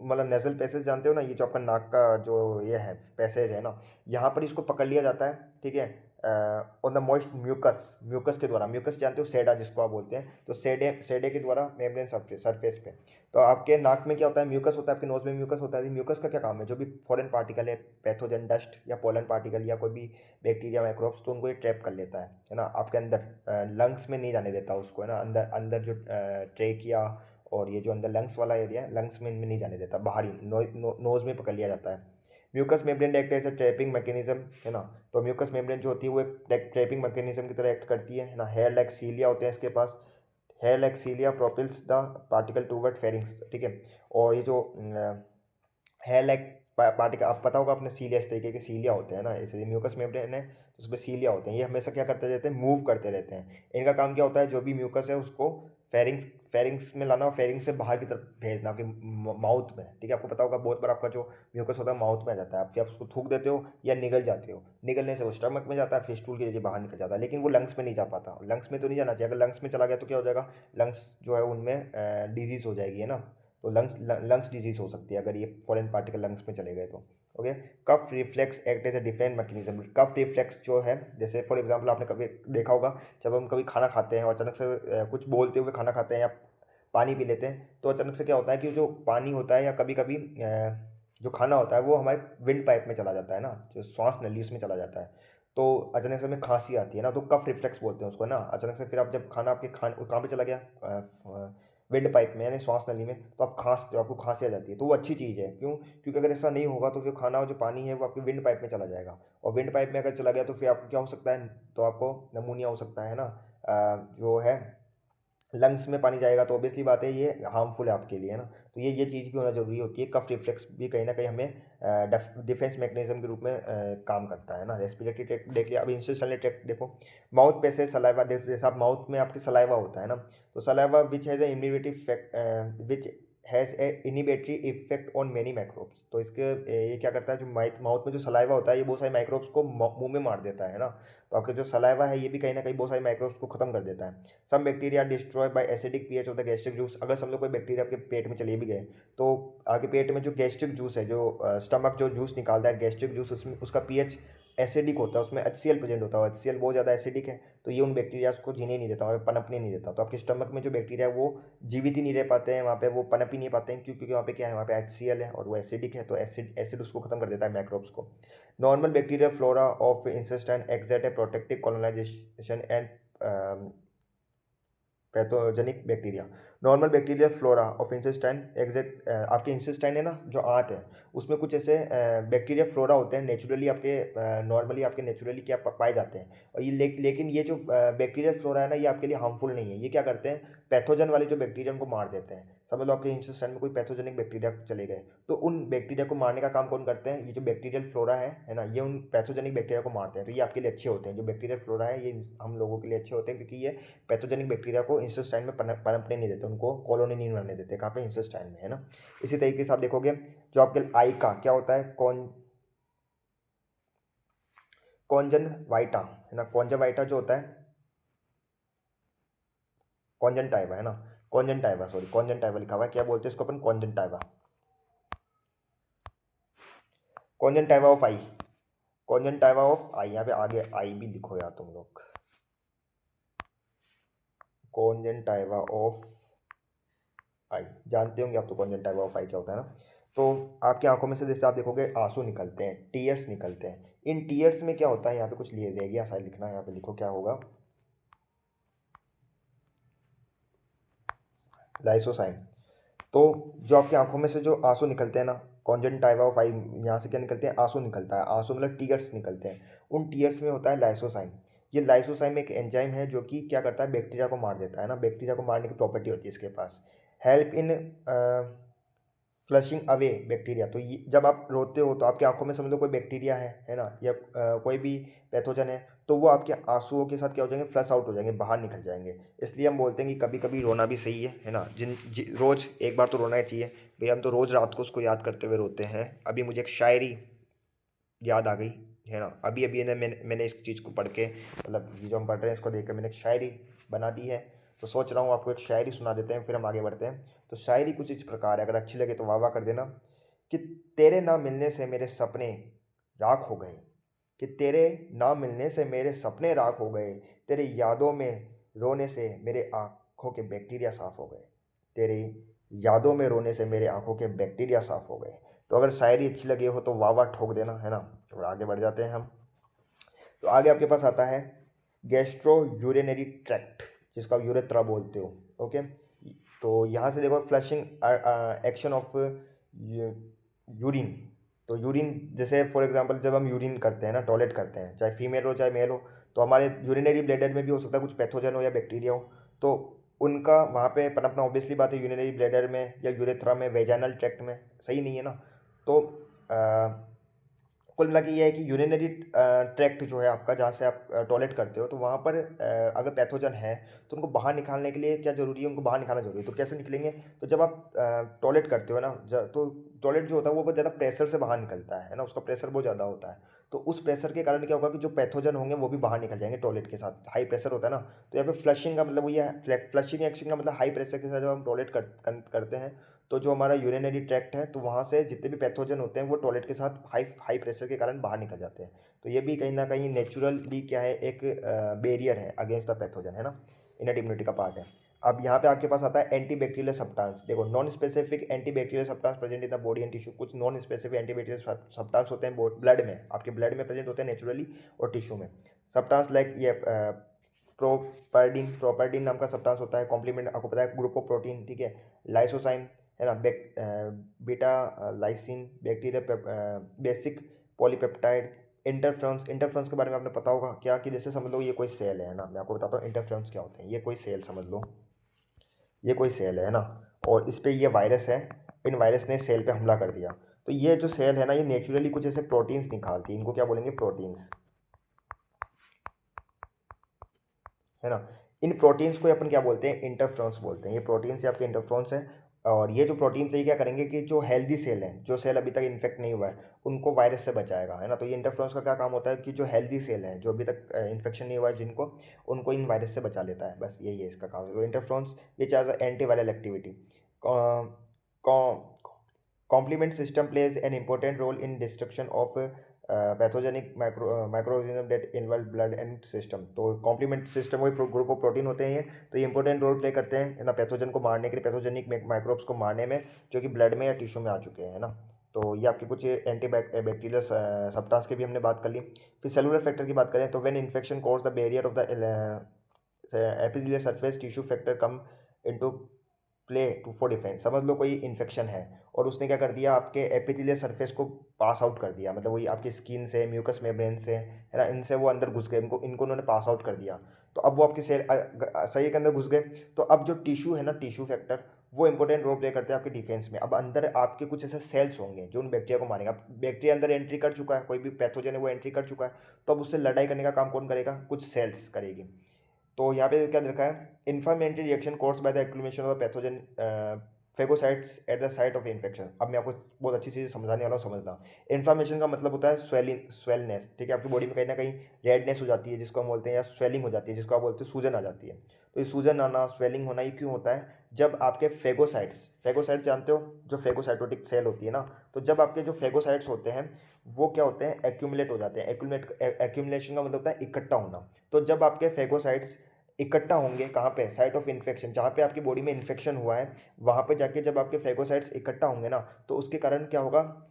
मतलब नज़ल पैसेज जानते हो ना, ये जो आपका नाक का जो ये है पैसेज है ना, यहाँ पर इसको पकड़ लिया जाता है, ठीक है, ऑन द मॉइस्ट म्यूकस के द्वारा। म्यूकस जानते हो, सेडा जिसको आप बोलते हैं, तो सेडे के द्वारा मेम्ब्रेन सरफेस पे। तो आपके नाक में क्या होता है? म्यूकस होता है, आपके नोज में म्यूकस होता है। म्यूकस का क्या काम है? जो भी फॉरेन पार्टिकल है, पैथोजन, डस्ट या पोलन पार्टिकल या कोई भी बैक्टीरिया, माइक्रोब्स, तो उनको ये ट्रैप कर लेता है ना, आपके अंदर लंग्स में नहीं जाने देता उसको, है ना, अंदर अंदर जो ट्रेकिया और ये जो अंदर लंग्स वाला एरिया है, लंग्स में इनमें नहीं जाने देता, बाहर ही नोज में पकड़ लिया जाता है। Mucus membrane act as a trapping mechanism, है ना। तो म्यूकस मेम्ब्रेन जो होती है वो एक ट्रैपिंग मैकेनिज्म की तरह एक्ट करती है ना। हेयर लाइक सीलिया होते हैं इसके पास, hair like cilia propels the particle toward pharynx, ठीक है। और ये जो हेयर लाइक पार्टिकल, आप पता होगा अपने सीलिया, इस तरीके के सीलिया होते हैं ना, इसलिए म्यूकस मेम्ब्रेन है तो उसमें सीलिया होते हैं, ये हमेशा क्या करते रहते हैं? मूव करते रहते हैं। इनका काम क्या होता है? जो भी म्यूकस है उसको फेरिंग्स में लाना और फेरिंग्स से बाहर की तरफ भेजना आपके माउथ में, ठीक है। आपको पता होगा बहुत बार आपका जो म्यूकस होता है माउथ में आ जाता है, आप फिर आप उसको थूक देते हो या निगल जाते हो, निगलने से वो स्टमक में जाता है, फिर स्टूल के जरिए बाहर निकल जाता है, लेकिन वो लंग्स में नहीं जा पाता। लंग्स में तो नहीं जाना चाहिए, अगर लंग्स में चला गया तो क्या हो जाएगा? लंग्स जो है उनमें डिजीज़ हो जाएगी, है ना। तो लंग्स डिजीज़ हो सकती है अगर ये फॉरेन पार्टिकल लंग्स में चले गए तो। Okay, cough reflex act as a different mechanism. Cough reflex जो है, जैसे फॉर एग्जांपल आपने कभी देखा होगा, जब हम कभी खाना खाते हैं और अचानक से कुछ बोलते हुए खाना खाते हैं या पानी पी लेते हैं, तो अचानक से क्या होता है कि जो पानी होता है या कभी कभी जो खाना होता है वो हमारे विंड पाइप में चला जाता है ना, जो श्वास नली उसमें चला जाता है, तो अचानक से हमें खांसी आती है ना, तो कफ रिफ्लेक्स बोलते हैं उसको ना। अचानक से फिर आप जब खाना आपके कहाँ पे चला गया? विंड पाइप में, यानी श्वास नली में, तो आप खांसते हो, आपको खांसी आ जाती है, तो वो अच्छी चीज़ है। क्यों? क्योंकि अगर ऐसा नहीं होगा तो फिर खाना और जो पानी है वो आपके विंड पाइप में चला जाएगा, और विंड पाइप में अगर चला गया तो फिर आपको क्या हो सकता है? तो आपको नमूनिया हो सकता है ना, जो है लंग्स में पानी जाएगा, तो ऑब्वियसली बात है ये हार्मफुल है आपके लिए, है ना। तो ये चीज़ भी होना जरूरी होती है। कफ रिफ्लेक्स भी कहीं ना कहीं हमें डिफेंस मैकेनिज्म के रूप में काम करता है ना। रेस्पिरेटरी ट्रैक्ट देख लिया, अब इंस्टिट्यूशनल ट्रैक्ट देखो। माउथ पे से सलाइवा, जैसे आप माउथ में आपकी सलाइवा होता है ना, तो saliva which has a immunity fact which has a inhibitory effect on many microbes. तो इसके ये क्या करता है, जो माउथ में जो सलाइवा होता है ये बहुत सारे माइक्रोब्स को मुंह में मार देता है ना। तो आपके जो सलाइवा है ये भी कहीं ना कहीं बहुत सारे माइक्रोब्स को खत्म कर देता है। Some bacteria destroy by acidic pH of the gastric juice. अगर समझ लो कोई बैक्टीरिया आपके पेट में चले भी गए, तो आपके पेट में जो गैस्ट्रिक जूस है, जो स्टमक जो जूस निकालता है गैस्ट्रिक जूस, उसमें उसका पीएच एसिडिक होता है, उसमें HCl प्रेजेंट होता है, HCl बहुत ज़्यादा एसिडिक है, तो ये उन बैक्टीरिया को जीने नहीं देता, वहाँ पे पनपने नहीं देता। तो आपके स्टमक में जो बैक्टीरिया है वो जीवित ही नहीं रह पाते हैं, वहाँ पे वो पनप ही नहीं पाते हैं, क्योंकि वहाँ पे क्या है, वहाँ पे HCl है और वो एसिडिक है, तो एसिड उसको खत्म कर देता है, मैक्रोब्स को। Normal bacteria flora of intestine exert a protective colonisation and pathogenic bacteria. Normal bacteria flora of intestine exert, आपके इंसेस्टाइन है ना जो आंत है, उसमें कुछ ऐसे बैक्टीरिया फ्लोरा होते हैं नेचुरली आपके, नॉर्मली आपके नेचुरली क्या पाए जाते हैं। और ये लेकिन ये जो बैक्टीरिया फ्लोरा है ना, ये आपके लिए हार्मफुल नहीं है। ये क्या करते हैं, पैथोजन वाले जो बैक्टीरिया उनको मार देते हैं। समझ लो आपके इंसेस्टाइन में कोई पैथोजेनिक बैक्टीरिया चले गए, तो उन बैक्टीरिया को मारने का काम कौन करते हैं, ये जो बैक्टीरियल फ्लोरा है ना, ये उन पैथोजेनिक बैक्टीरिया को मारते हैं। तो ये आपके लिए अच्छे होते हैं, जो बैक्टीरियल फ्लोरा है ये हम लोगों के लिए अच्छे होते हैं, क्योंकि ये पैथोजेनिक बैक्टीरिया को इंसेस्टाइन में पनपने नहीं देते, उनको कॉलोनी नहीं बनने देते। कहाँ पे, इंसेस्टाइन में, है ना। इसी तरीके से आप देखोगे जो आपके आई का क्या होता है, कॉन्जनवाइटा है ना, कॉन्जनवाइटा जो होता है, कॉन्जनटाइवा है ना, कॉन्जनटाइवा, सॉरी कॉन्जनटाइवा लिखा हुआ है, क्या बोलते हैं इसको अपन, कॉन्जनटाइवा, कॉन्जनटाइवा ऑफ आई, कॉन्जनटाइवा ऑफ आई, यहाँ पे आगे आई भी लिखो यार तुम लोग, कॉन्जनटाइवा ऑफ आई, जानते होंगे आप तो कॉन्जनटाइवा ऑफ आई क्या होता है ना। तो आपकी आंखों में से जैसे आप देखोगे आंसू निकलते हैं, टीयर्स निकलते हैं। इन टीयर्स में क्या होता है, यहाँ पे कुछ लिए जाएगी, ऐसा लिखना है, यहाँ पे लिखो क्या होगा, लाइसोसाइम। तो जो आपकी आंखों में से जो आंसू निकलते हैं ना, कॉन्जनटाइवा ऑफ आई, यहाँ से क्या निकलते हैं, आंसू निकलता है, आंसू मतलब टीयर्स निकलते हैं। उन टीयर्स में होता है लाइसोसाइम। ये लाइसोसाइम एक एंजाइम है जो कि क्या करता है, बैक्टीरिया को मार देता है ना, बैक्टीरिया को मारने की प्रॉपर्टी होती है इसके पास। Help in flushing away bacteria. तो ये जब आप रोते हो तो आपकी आंखों में समझ लो कोई बैक्टीरिया है ना, या कोई भी पैथोजन है, तो वो आपके आंसुओं के साथ क्या हो जाएंगे, फ्लश आउट हो जाएंगे, बाहर निकल जाएंगे। इसलिए हम बोलते हैं कि कभी कभी रोना भी सही है ना। रोज़ एक बार तो रोना ही चाहिए भैया, हम तो रोज़ रात को उसको याद करते हुए रोते हैं। अभी मुझे एक शायरी याद आ गई, है ना, अभी अभी ने मैंने इस चीज़ को पढ़ के, मतलब ये जो हम पढ़ रहे हैं इसको देख कर मैंने एक शायरी बना दी है। तो सोच रहा हूँ आपको एक शायरी सुना देते हैं, फिर हम आगे बढ़ते हैं। तो शायरी कुछ इस प्रकार है, अगर अच्छी लगे तो वाह वाह कर देना। कि तेरे ना मिलने से मेरे सपने राख हो गए, कि तेरे ना मिलने से मेरे सपने राख हो गए, तेरे यादों में रोने से मेरे आँखों के बैक्टीरिया साफ़ हो गए, तेरी यादों में रोने से मेरे आँखों के बैक्टीरिया साफ़ हो गए। तो अगर शायरी अच्छी लगी हो तो वाह वाह ठोक देना, है ना। और आगे बढ़ जाते हैं हम। तो आगे आपके पास आता है गैस्ट्रो यूरिनरी ट्रैक्ट, जिसको आप यूरेथ्रा बोलते हो। ओके, तो यहाँ से देखो फ्लशिंग एक्शन ऑफ यूरिन। तो यूरिन जैसे फॉर एग्जांपल जब हम यूरिन करते हैं ना, टॉयलेट करते हैं, चाहे फीमेल हो चाहे मेल हो, तो हमारे यूरिनरी ब्लैडर में भी हो सकता है कुछ पैथोजन हो या बैक्टीरिया हो, तो उनका वहाँ पे पनपना ऑब्वियसली बात है, यूरिनरी ब्लैडर में या यूरेथ्रा में, वेजाइनल ट्रैक्ट में, सही नहीं है ना। तो कुल मिला के ये है कि यूरिनरी ट्रैक्ट जो है आपका, जहाँ से आप टॉयलेट करते हो, तो वहाँ पर अगर पैथोजन है तो उनको बाहर निकालने के लिए क्या ज़रूरी है, उनको बाहर निकालना ज़रूरी है। तो कैसे निकलेंगे, तो जब आप टॉयलेट करते हो ना, तो टॉयलेट जो होता है वो बहुत ज़्यादा प्रेशर से बाहर निकलता है ना, उसका प्रेशर बहुत ज़्यादा होता है। तो उस प्रेशर के कारण क्या होगा कि जो पैथोजन होंगे वो भी बाहर निकल जाएंगे टॉयलेट के साथ, हाई प्रेशर होता है ना। तो यहाँ पे फ्लशिंग का मतलब ये है, फ्लशिंग एक्शन का मतलब हाई प्रेशर के साथ जब हम टॉयलेट करते हैं, तो जो हमारा यूरिनरी ट्रैक्ट है, तो वहाँ से जितने भी पैथोजन होते हैं वो टॉयलेट के साथ हाई हाई प्रेशर के कारण बाहर निकल जाते हैं। तो ये भी कहीं ना कहीं नेचुरली क्या है, एक बैरियर है अगेंस्ट द पैथोजन, है ना, इनर इम्यूनिटी का पार्ट है। अब यहाँ पे आपके पास आता है एंटी बैक्टीरियल सब्सटेंस। देखो non specific anti bacterial substance present in the body and tissue. कुछ non specific anti bacterial substance होते हैं ब्लड में, आपके ब्लड में प्रेजेंट होते हैं नेचुरली, और टिश्यू में। सब्सटेंस लाइक ये प्रोपर्डिन नाम का सब्सटेंस होता है, कॉम्प्लीमेंट आपको पता है, ग्रुप ऑफ प्रोटीन, ठीक है, लाइसोसाइम, है ना, beta lysine, bacteria basic polypeptide, interference. Interference के बारे में आपने पता होगा क्या, कि जैसे समझ लो ये कोई सेल है ना, मैं आपको बताता हूँ इंटरफ्रेंस क्या होते हैं। ये कोई सेल समझ लो, ये कोई सेल है ना, और इस पे ये वायरस है, इन वायरस ने सेल पे हमला कर दिया। तो ये जो सेल है ना, ये नेचुरली कुछ ऐसे प्रोटीन्स निकालती है, इनको क्या बोलेंगे, प्रोटीन्स, है ना। इन प्रोटीन्स को अपन क्या बोलते हैं, इंटरफ्रॉन्स बोलते हैं। ये प्रोटीन्स आपके इंटरफ्रॉन्स हैं, और ये जो प्रोटीन्स है ये क्या करेंगे कि जो हेल्दी सेल हैं, जो सेल अभी तक इन्फेक्ट नहीं हुआ है, उनको वायरस से बचाएगा, है ना। तो ये इंटरफ्रॉन्स का क्या काम होता है कि जो हेल्दी सेल हैं, जो अभी तक इन्फेक्शन नहीं हुआ है जिनको, उनको इन वायरस से बचा लेता है, बस यही है इसका काम। तो interferons which has anti viral activity. Complement system plays an important role in destruction of pathogenic micro organism that involve blood and system. तो कॉम्प्लीमेंट सिस्टम वही ग्रुप ऑफ प्रोटीन होते हैं ये, तो ये इंपॉर्टेंट रोल प्ले करते हैं ना पैथोजन को मारने के लिए, पैथोजेनिक माइक्रोब्स को मारने में, जो कि ब्लड में या टिश्यू में आ चुके हैं, है ना। तो ये आपके कुछ एंटी बैक्टीरियल सब्सटेंस की भी हमने बात कर ली। फिर सेलुलर फैक्टर की बात करें तो when infection cause the barrier of the epithelial surface tissue factor come into play to for defence. समझ लो कोई इन्फेक्शन है और उसने क्या कर दिया, आपके एपिथेलियल सरफेस को पास आउट कर दिया, मतलब वही आपकी स्किन से, म्यूकस मेम्ब्रेन से, है ना, इनसे वो अंदर घुस गए, इनको उन्होंने पास आउट कर दिया। तो अब वो आपकी सेल सही के अंदर घुस गए। तो अब जो टिश्यू है ना, टिश्यू फैक्टर, वो इंपॉर्टेंट रोल प्ले करते हैं आपके डिफेंस में। अब अंदर आपके कुछ ऐसे सेल्स होंगे जो उन बैक्टीरिया को मारेंगे। अब बैक्टीरिया अंदर एंट्री कर चुका है, कोई भी पैथोजन है वो एंट्री कर चुका है, तो अब उससे लड़ाई करने का काम कौन करेगा, कुछ सेल्स करेगी। तो यहाँ पे क्या लिखा है, inflammatory reaction caused by the accumulation of the pathogen phagocytes at the site of infection. अब मैं आपको बहुत अच्छी चीज़ समझाने वाला हूँ, समझना। इन्फ्लेमेशन का मतलब होता है स्वेलनेस, ठीक है, आपकी बॉडी में कहीं ना कहीं रेडनेस हो जाती है जिसको हम बोलते हैं, या स्वेलिंग हो जाती है जिसको आप बोलते हैं सूजन आ जाती है। तो ये सूजन आना, स्वेलिंग होना, ये क्यों होता है, जब आपके फेगोसाइट्स जानते हो, जो फेगोसाइटोटिक सेल होती है ना, तो जब आपके जो फेगोसाइट्स होते हैं वो क्या होते हैं, एक्यूमुलेट हो जाते हैं। एक्यूमुलेशन का मतलब होता है इकट्ठा होना। तो जब आपके फेगोसाइट्स इकट्ठा होंगे कहाँ पे, साइट ऑफ इन्फेक्शन, जहाँ पे आपकी बॉडी में इन्फेक्शन हुआ है, वहाँ पे जाके जब आपके फेगोसाइट्स इकट्ठा होंगे ना, तो उसके कारण क्या होगा,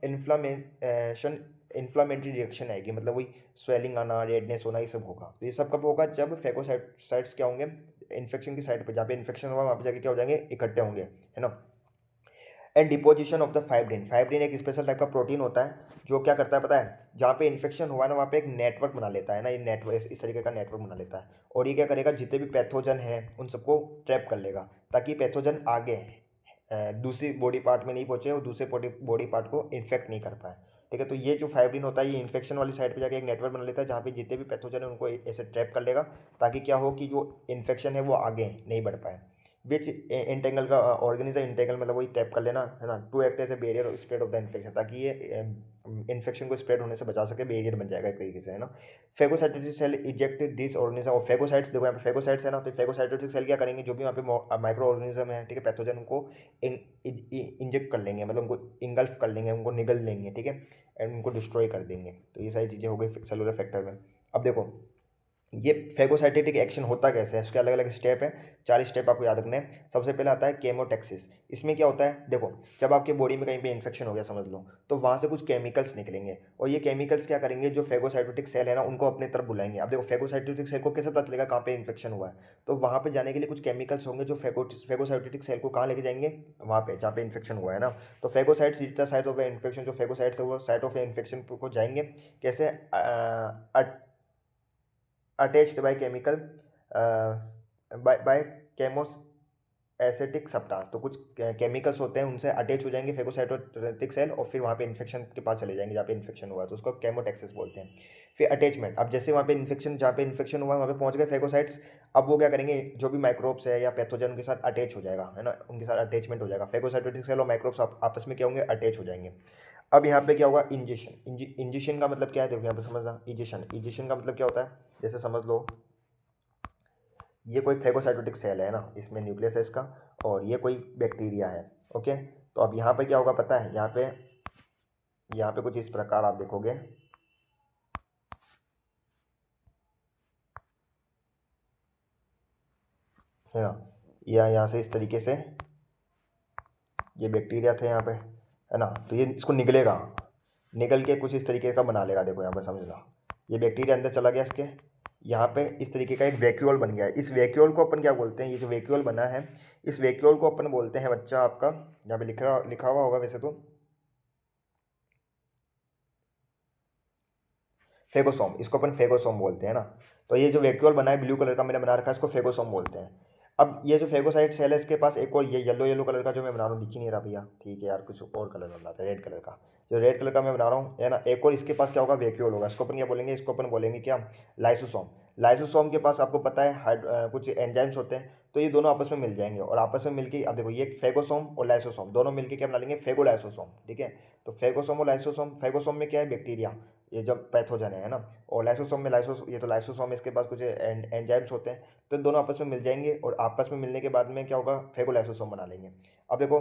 इन्फ्लामेटरी रिएक्शन आएगी, मतलब वही स्वेलिंग आना, रेडनेस होना, ये सब होगा। तो ये सब कब होगा, जब फेगोसाइट्स क्या होंगे, इन्फेक्शन की साइड पे, जहाँ पे इन्फेक्शन हुआ वहाँ पे जाके क्या हो जाएंगे, इकट्ठे होंगे, है ना। And deposition of the fibrin एक स्पेशल टाइप का प्रोटीन होता है जो क्या करता है पता है, जहाँ पे इन्फेक्शन हुआ है ना वहाँ पे एक नेटवर्क बना लेता है ना, ये नेटवर्क इस तरीके का नेटवर्क बना लेता है, और ये क्या करेगा, जितने भी पैथोजन हैं उन सबको ट्रैप कर लेगा, ताकि पैथोजन आगे दूसरी बॉडी पार्ट में नहीं पहुंचे और दूसरे बॉडी पार्ट को इन्फेक्ट नहीं कर पाए। ठीक है, तो ये जो फाइब्रिन होता है ये इन्फेक्शन वाली साइड पे जाके एक नेटवर्क बना लेता है, जहाँ पे जितने भी पैथोजन है उनको ऐसे ट्रैप कर लेगा, ताकि क्या हो कि जो इन्फेक्शन है वो आगे नहीं बढ़ पाए। विच इंटेंगल का ऑर्गेनिज्म, इंटेंगल मतलब वही टैप कर लेना, है ना, to act as a barrier spread of the infection, ताकि ये इन्फेक्शन को स्प्रेड होने से बचा सके, बैरियर बन जाएगा एक तरीके से, है ना। फेगोसाइटोटिक सेल इजेक्ट दिस ऑर्गेनिज्म, और फेगोसाइट्स देखो यहाँ पे फेगोसाइट्स है ना, तो फेगोसाइटोटिक सेल क्या करेंगे, जो भी वहाँ पे माइक्रो ऑर्गेनिज्म है, ठीक है, पैथोजन, उनको इंजेक्ट कर लेंगे, मतलब उनको इंगल्फ कर लेंगे, उनको निगल लेंगे, ठीक है, एंड उनको डिस्ट्रॉय कर देंगे। तो ये सारी चीज़ें हो गई सेलुलर फैक्टर में। अब देखो ये फेगोसाइटेटिक एक्शन होता कैसे है, इसके अलग अलग स्टेप है, 4 स्टेप आपको याद रखने हैं। सबसे पहले आता है केमोटैक्सिस। इसमें क्या होता है, देखो जब आपके बॉडी में कहीं पे इन्फेक्शन हो गया समझ लो, तो वहाँ से कुछ केमिकल्स निकलेंगे, और ये केमिकल्स क्या करेंगे, जो फेगोसाइटोटिक सेल है ना उनको अपने तरफ बुलाएंगे। अब देखो फेगोसाइटोटिक सेल को कैसे पता चलेगा कहाँ पे इन्फेक्शन हुआ है, तो वहाँ पे जाने के लिए कुछ केमिकल्स होंगे जो फेगोसाइटोटिक सेल को कहाँ लेके जाएंगे, वहाँ पे जहाँ पे इन्फेक्शन हुआ है ना। तो phagocytes is the site of infection, जो फेगोसाइट्स है वो साइट ऑफ इन्फेक्शन को जाएंगे कैसे, attached by chemical by chemotactic substance. तो कुछ केमिकल्स होते हैं उनसे अटैच हो जाएंगे फेगोसाइटोटिक सेल, और फिर वहाँ पे इन्फेक्शन के पास चले जाएंगे जहाँ पे इन्फेक्शन हुआ है, तो उसको केमोटैक्सिस बोलते हैं। फिर अटैचमेंट, अब जैसे वहाँ पे इन्फेक्शन, जहाँ पे इन्फेक्शन हुआ है वहाँ पे पहुँच गए फेगोसाइट्स, अब वो क्या करेंगे, जो भी माइक्रोब्स है या पैथोजन उनके साथ अटैच हो जाएगा, है ना, उनके साथ अटैचमेंट हो जाएगा, फेगोसाइटोटिक सेल और माइक्रोब्स आपस में क्या होंगे, अटैच हो जाएंगे। अब यहाँ पे क्या होगा, इंजेशन। इंजेशन का मतलब क्या है, देखो यहाँ पे समझना, इंजेशन का मतलब क्या होता है, जैसे समझ लो ये कोई फेगोसाइटोटिक सेल है ना, इसमें न्यूक्लियस है इसका, और ये कोई बैक्टीरिया है, ओके। तो अब यहाँ पे क्या होगा पता है, यहाँ पे कुछ इस प्रकार आप देखोगे, है ना, यहाँ से इस तरीके से ये बैक्टीरिया थे यहाँ पे, है ना, तो ये इसको निगलेगा, निगल के कुछ इस तरीके का बना लेगा। देखो यहाँ पे समझना, ये बैक्टीरिया अंदर चला गया, इसके यहाँ पे इस तरीके का एक वैक्यूल बन गया है। इस वैक्यूल को अपन क्या बोलते हैं, ये जो वैक्यूल बना है इस वैक्यूल को अपन बोलते हैं बच्चा आपका, यहाँ पे लिखा हुआ होगा वैसे तो, फेगोसोम। इसको अपन फेगोसोम बोलते हैं ना। तो ये जो वैक्यूल बना है ब्लू कलर का मैंने बना रखा है, इसको फेगोसोम बोलते हैं। अब ये जो फेगोसाइट सेल है इसके पास एक और ये येलो येलो कलर का जो मैं बना रहा हूँ, दिख ही नहीं रहा भैया, ठीक है यार, कुछ और कलर में बनाता है, रेड कलर का, जो रेड कलर का मैं बना रहा हूँ, है ना, एक और इसके पास क्या होगा, वैक्यूल होगा। इसको अपन क्या बोलेंगे, इसको अपन बोलेंगे क्या, लाइसोसोम। लाइसोसोम के पास आपको पता है कुछ एंजाइम्स होते हैं, तो ये दोनों आपस में मिल जाएंगे, और आपस में मिलके अब देखो ये फेगोसोम और लाइसोसोम दोनों मिलके क्या बना लेंगे, फेगोलाइसोसोम, ठीक है। तो फेगोसोम और लाइसोसोम, फेगोसोम में क्या है, बैक्टीरिया, ये जब पैथोजन है ना, और लाइसोसोम में ये तो लाइसोसोम, इसके पास कुछ एंजाइम्स होते हैं, तो दोनों आपस में मिल जाएंगे और आपस में मिलने के बाद में क्या होगा, फेगोलाइसोसोम बना लेंगे। अब देखो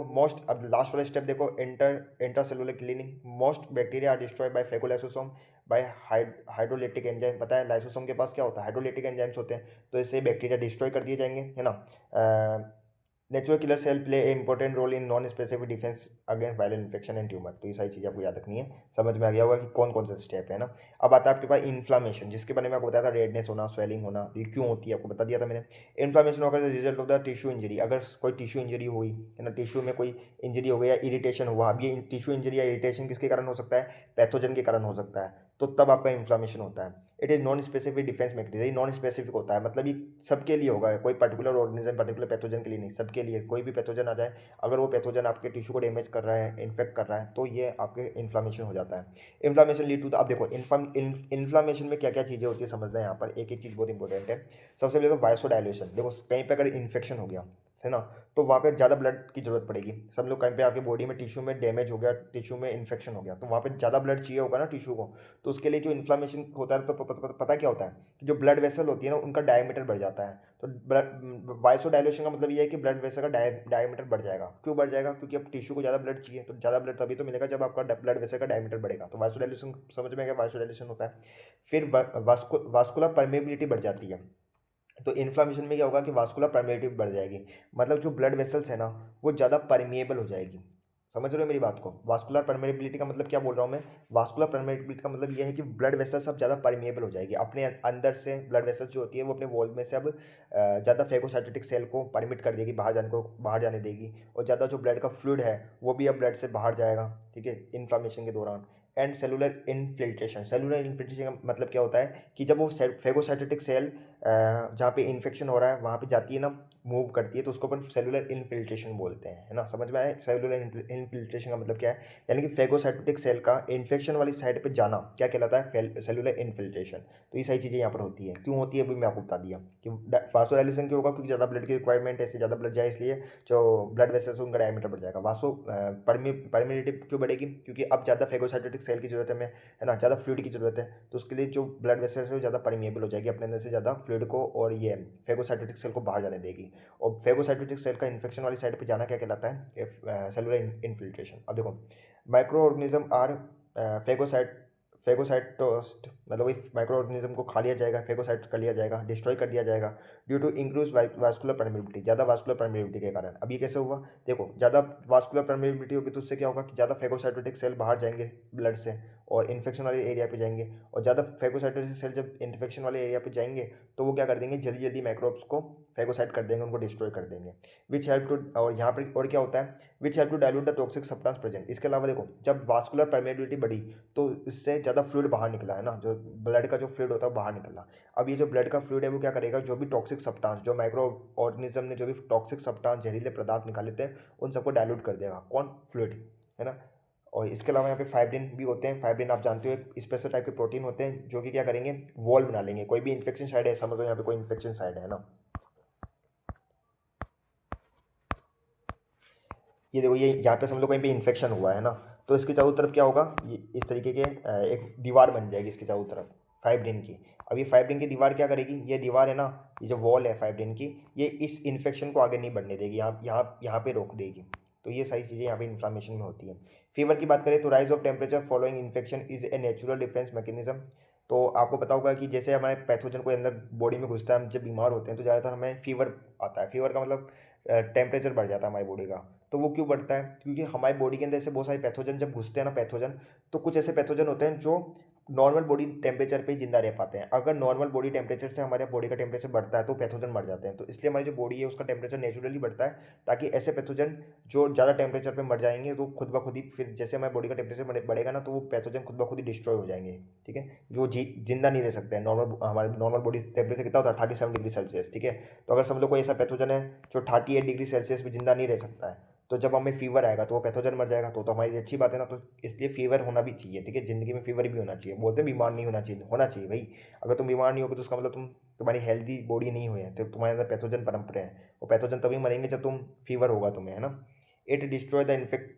अब लास्ट वाला स्टेप देखो, intracellular cleaning. Most bacteria are destroyed by phagolysosome by hydrolytic enzyme. पता है लाइसोसोम के पास क्या होता है, हाइड्रोलिटिक एंजाइम्स होते हैं, तो इससे बैक्टीरिया डिस्ट्रॉय कर दिए जाएंगे, है ना। Natural killer cell play a important role in non specific defence against viral infection and tumour. तो ये सारी चीज़ें आपको याद रखनी है, समझ में आ गया होगा कि कौन कौन से स्टेप है ना। अब आता है आपके पास इन्फ्लामेशन, जिसके बारे में आपको बताया था, रेडनेस होना, स्वेलिंग होना, ये क्यों होती है आपको बता दिया था मैंने। इन्फ्लामेशन होकर result of the tissue injury, अगर कोई टिश्यू इंजरी हुई है ना, टिश्यू में कोई इंजरी हो गई या इरिटेशन हुआ। अब ये टिश्यू इंजरी या इरिटेशन किसके कारण हो सकता है, पैथोजन के कारण हो सकता है, तो तब आपका इन्फ्लामेशन होता है। It is non specific defence mechanism, ये नॉन स्पेसिफिक होता है, मतलब ये सबके लिए होगा, कोई पर्टिकुलर ऑर्गेनिज्म पर्टिकुलर पैथोजन के लिए नहीं, सबके लिए। कोई भी पैथोजन आ जाए, अगर वो पैथोजन आपके टिश्यू को डैमेज कर रहा है, इन्फेक्ट कर रहा है, तो ये आपके इन्फ्लामेशन हो जाता है। इन्फ्लामेशन लीड टू द, अब देखो इन्फ्लामेशन में क्या क्या चीज़ें होती है समझना है यहाँ पर, एक एक चीज़ बहुत इंपॉर्टेंट है। सबसे पहले तो वाइसोडाइलेशन। देखो कहीं पर अगर इन्फेक्शन हो गया है ना, तो वहाँ पे ज़्यादा ब्लड की जरूरत पड़ेगी। सब लोग कहीं पे आपके बॉडी में टिश्यू में डैमेज हो गया, टिश्यू में इन्फेक्शन हो गया, तो वहाँ पे ज़्यादा ब्लड चाहिए होगा ना टिश्यू को। तो उसके लिए जो इन्फ्लामेशन होता है, तो पता क्या होता है कि जो ब्लड वेसल होती है ना, उनका डायमीटर बढ़ जाता है। तो ब्लड वाइसोडाइलेशन का मतलब ये है कि ब्लड वेसल का डायमीटर बढ़ जाएगा। क्यों बढ़ जाएगा, क्योंकि अब टिश्यू को ज़्यादा ब्लड चाहिए, तो ज़्यादा ब्लड तभी तो मिलेगा जब आपका ब्लड वेसल का डायमीटर बढ़ेगा। तो वाइसोडाइलेशन समझ में आ गया, वाइसोडाइलेशन होता है। फिर वास्कुलर परमेबिलिटी बढ़ जाती है। तो इन्फ्लामेशन में क्या होगा कि वास्कुलर परमेबिलिटी बढ़ जाएगी, मतलब जो ब्लड वेसल्स है ना, वो ज़्यादा परमिएबल हो जाएगी। समझ रहे हो मेरी बात को, वास्कुलर परमेबिलिटी का मतलब क्या बोल रहा हूँ मैं, वास्कुलर परमेबिलिटी का मतलब ये है कि ब्लड वेसल्स अब ज़्यादा परमिएबल हो जाएगी, अपने अंदर से ब्लड वेसल्स जो होती है वो अपने वॉल में से अब ज़्यादा फेगोसाइटोटिक सेल को परमिट कर देगी, बाहर जाने देगी, और ज़्यादा जो ब्लड का फ्लूइड है वो भी अब ब्लड से बाहर जाएगा, ठीक है, इन्फ्लामेशन के दौरान। And cellular infiltration, cellular infiltration का मतलब क्या होता है कि जब वो फेगोसाइटोटिक सेल जहाँ पे इन्फेक्शन हो रहा है वहाँ पे जाती है ना, मूव करती है, तो उसको अपन सेलुलर इन्फिल्ट्रेशन बोलते हैं, है ना। समझ में आया सेलुलर इन्फिल्ट्रेशन का मतलब क्या है, यानी कि फेगोसाइटोटिक सेल का इन्फेक्शन वाली साइड पे जाना क्या कहलाता है, सेलुलर इन्फिल्ट्रेशन। तो ये सारी चीज़ें यहाँ पर होती है। क्यों होती है अभी मैं आपको बता दिया कि वासोडाइलेशन क्यों होगा, क्योंकि ज़्यादा ब्लड की रिक्वायरमेंट है, इससे ज़्यादा ब्लड जाए, इसलिए जो ब्लड वेसल्स उनका डायमीटर बढ़ जाएगा। परमिलिटी क्यों बढ़ेगी, क्योंकि अब ज़्यादा फेगोसाइटोटिक सेल की जरूरत है, है ना, ज़्यादा फ्लूइड की जरूरत है, तो उसके लिए जो ब्लड वेसल्स है वो ज़्यादा परमिएबल हो जाएगी, अपने अंदर से ज़्यादा फ्लूइड को और ये फेगोसाइटोटिक सेल को बाहर जाने देगी। और फेगोसाइटोटिक सेल का इन्फेक्शन वाली साइड पे जाना क्या कहलाता है, सेलुलर इन्फिल्ट्रेशन। अब देखो माइक्रो ऑर्गेनिज्म आर फेगोसाइट फेगोसाइटोस्ट, मतलब इस माइक्रो ऑर्गेनिज्म को खा लिया जाएगा, फेगोसाइट कर लिया जाएगा, डिस्ट्रॉय कर दिया जाएगा due to increase vascular permeability, ज़्यादा वास्कुलर परमिबिलिटी के कारण। अब ये कैसे हुआ, देखो ज़्यादा वास्कुलर परमिबिलिटी होगी तो उससे क्या होगा कि ज़्यादा फेगोसाइटोटिक सेल बाहर जाएंगे ब्लड से और इन्फेक्शन वाले एरिया पे जाएंगे, और ज़्यादा फेगोसाइटोटिक सेल जब इन्फेक्शन वाले एरिया पे जाएंगे तो वो क्या कर देंगे, जल्दी जल्दी माइक्रोब्स को फेगोसाइट कर देंगे, उनको डिस्ट्रॉय कर देंगे। विच हेल्प टू, और यहाँ पर और क्या होता है, which help to dilute the toxic substance present. इसके अलावा देखो जब वास्कुलर परमेबिलिटी बढ़ी तो इससे ज़्यादा फ्लूइड बाहर निकला, है ना, जो ब्लड का जो फ्लूइड होता है बाहर निकला। अब ये जो ब्लड का फ्लूइड है वो क्या करेगा, जो भी टॉक्सिक सब्सटेंस, जो माइक्रो ऑर्गेनिज्म ने जो भी टॉक्सिक सब्सटेंस, जहरीले पदार्थ निकाले थे, उन सबको डाइल्यूट कर देगा, कौन, फ्लूइड, है ना। और इसके अलावा यहाँ पे फाइब्रिन भी होते हैं। फाइब्रिन आप जानते हो एक स्पेशल टाइप के प्रोटीन होते हैं जो कि क्या करेंगे, वॉल बना लेंगे। कोई भी इन्फेक्शन साइड है, समझ लो यहाँ पे कोई इन्फेक्शन साइड है ना, ये देखो, ये यहाँ पे समझ लो कहीं पे इन्फेक्शन हुआ है ना, तो इसके चारों तरफ क्या होगा, ये इस तरीके के एक दीवार बन जाएगी इसके चारों तरफ फाइब्रिन की। अब ये फाइब्रिन की दीवार क्या करेगी, ये दीवार है ना, ये जो वॉल है फाइब्रिन की, ये इस इन्फेक्शन को आगे नहीं बढ़ने देगी, यहाँ पे रोक देगी। तो ये सारी चीज़ें यहाँ पे इन्फ्लामेशन में होती है। फीवर की बात करें तो rise of temperature following infection is a natural defence mechanism. तो आपको पता होगा कि जैसे हमारे पैथोजन को अंदर बॉडी में घुसता है, हम जब बीमार होते हैं तो ज़्यादातर हमें फीवर आता है। फीवर का मतलब टेम्परेचर बढ़ जाता है हमारी बॉडी का। तो वो क्यों बढ़ता है, क्योंकि हमारी बॉडी के अंदर से बहुत सारे पैथोजन जब घुसते हैं ना, पैथोजन, तो कुछ ऐसे पैथोजन होते हैं जो नॉर्मल बॉडी टेम्परेचर पे ही जिंदा रह पाते हैं। अगर नॉर्मल बॉडी टेम्परेचर से हमारे बॉडी का टेम्परेचर बढ़ता है तो पैथोजन मर जाते हैं। तो इसलिए हमारी जो बॉडी है उसका टेम्परेचर नेचुरली बढ़ता है, ताकि ऐसे पैथोजन जो ज़्यादा टेम्परेचर पे मर जाएंगे तो खुद ब खुद ही, फिर जैसे हमारी बॉडी का टेम्परेचर बढ़ेगा ना, तो वो पैथोजन खुद ब खुद ही डिस्ट्रॉय हो जाएंगे, ठीक है, क्योंकि वो जिंदा नहीं रह सकते हैं। हमारे नॉर्मल बॉडी टेम्परेचर कितना होता है, 37 डिग्री सेल्सियस, ठीक है। तो अगर समझ लो कोई ऐसा पैथोजन है जो 38 डिग्री सेल्सियस में जिंदा नहीं रह सकता है, तो जब हमें फीवर आएगा तो वो पैथोजन मर जाएगा, तो हमारी अच्छी बात है ना। तो इसलिए फीवर होना भी चाहिए, ठीक है, जिंदगी में फीवर भी होना चाहिए। बोलते हैं बीमार नहीं होना चाहिए, होना चाहिए भाई। अगर तुम बीमार नहीं होगे तो उसका मतलब तुम्हारी हेल्दी बॉडी नहीं हुई है, तो तुम्हारे अंदर पैथोजन पनप रहे हैं। वो पैथोजन तभी मरेंगे जब तुम फीवर होगा तुम्हें, है ना। It destroy the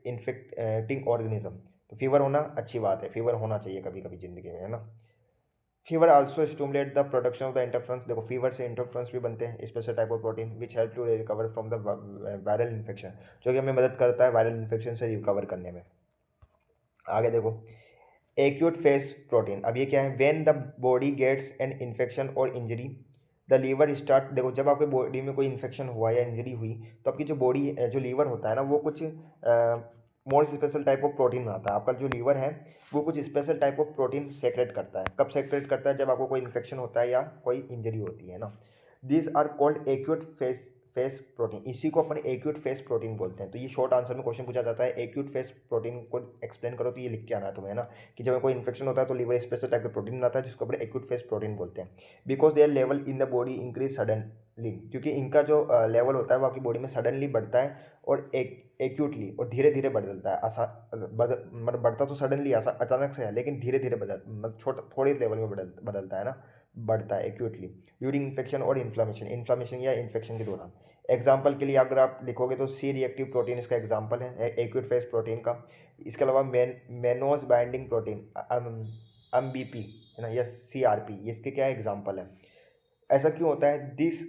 infecting organism. तो फीवर होना अच्छी बात है, फीवर होना चाहिए कभी कभी ज़िंदगी में, है ना। Fever also stimulate the production of the interferons. देखो फीवर से इंटरफ्रंस भी बनते हैं, special type of protein which help to recover from the viral infection, जो कि हमें मदद करता है वायरल इन्फेक्शन से रिकवर करने में। आगे देखो एक्यूट फेस प्रोटीन। अब ये क्या है? When the body gets an infection और इंजरी द लीवर स्टार्ट। देखो जब आपके बॉडी में कोई इन्फेक्शन हुआ या इंजरी हुई तो आपकी जो बॉडी जो लीवर होता है ना वो कुछ more special type of protein बनाता है। आपका जो लीवर है वो कुछ special type of protein secrete करता है। कब सेक्रेट करता है? जब आपको कोई इन्फेक्शन होता है या कोई इंजरी होती है ना। These are called acute phase protein. इसी को अपन एक्यूट फेस प्रोटीन बोलते हैं। तो ये शॉर्ट आंसर में क्वेश्चन पूछा जाता है एक्यूट फेस प्रोटीन को एक्सप्लेन करो, तो ये लिख के आना है तुम्हें ना कि जब कोई इन्फेक्शन होता है तो लीवर स्पेशल टाइप का प्रोटीन बनाता है जिसको अपन एक्यूट फेस प्रोटीन बोलते हैं। Because their level in the body increase suddenly, क्योंकि इनका जो लेवल होता है वो आपकी बॉडी में सडनली बढ़ता है और एक्यूटली और धीरे धीरे बदलता है। मतलब बढ़ता तो सडनली अचानक से है, लेकिन धीरे धीरे मतलब छोटा थोड़े लेवल में बदलता है ना, बढ़ता है एक्यूटली ड्यूरिंग इन्फेक्शन और इन्फ्लामेशन या इन्फेक्शन के दौरान। एग्जाम्पल के लिए अगर आप लिखोगे तो सी रिएक्टिव प्रोटीन इसका एग्जाम्पल है एक्यूट फेस प्रोटीन का। इसके अलावा मेनोज बाइंडिंग प्रोटीन MBP है ना, या CRP, ये इसके क्या एग्जाम्पल है। ऐसा क्यों होता है? This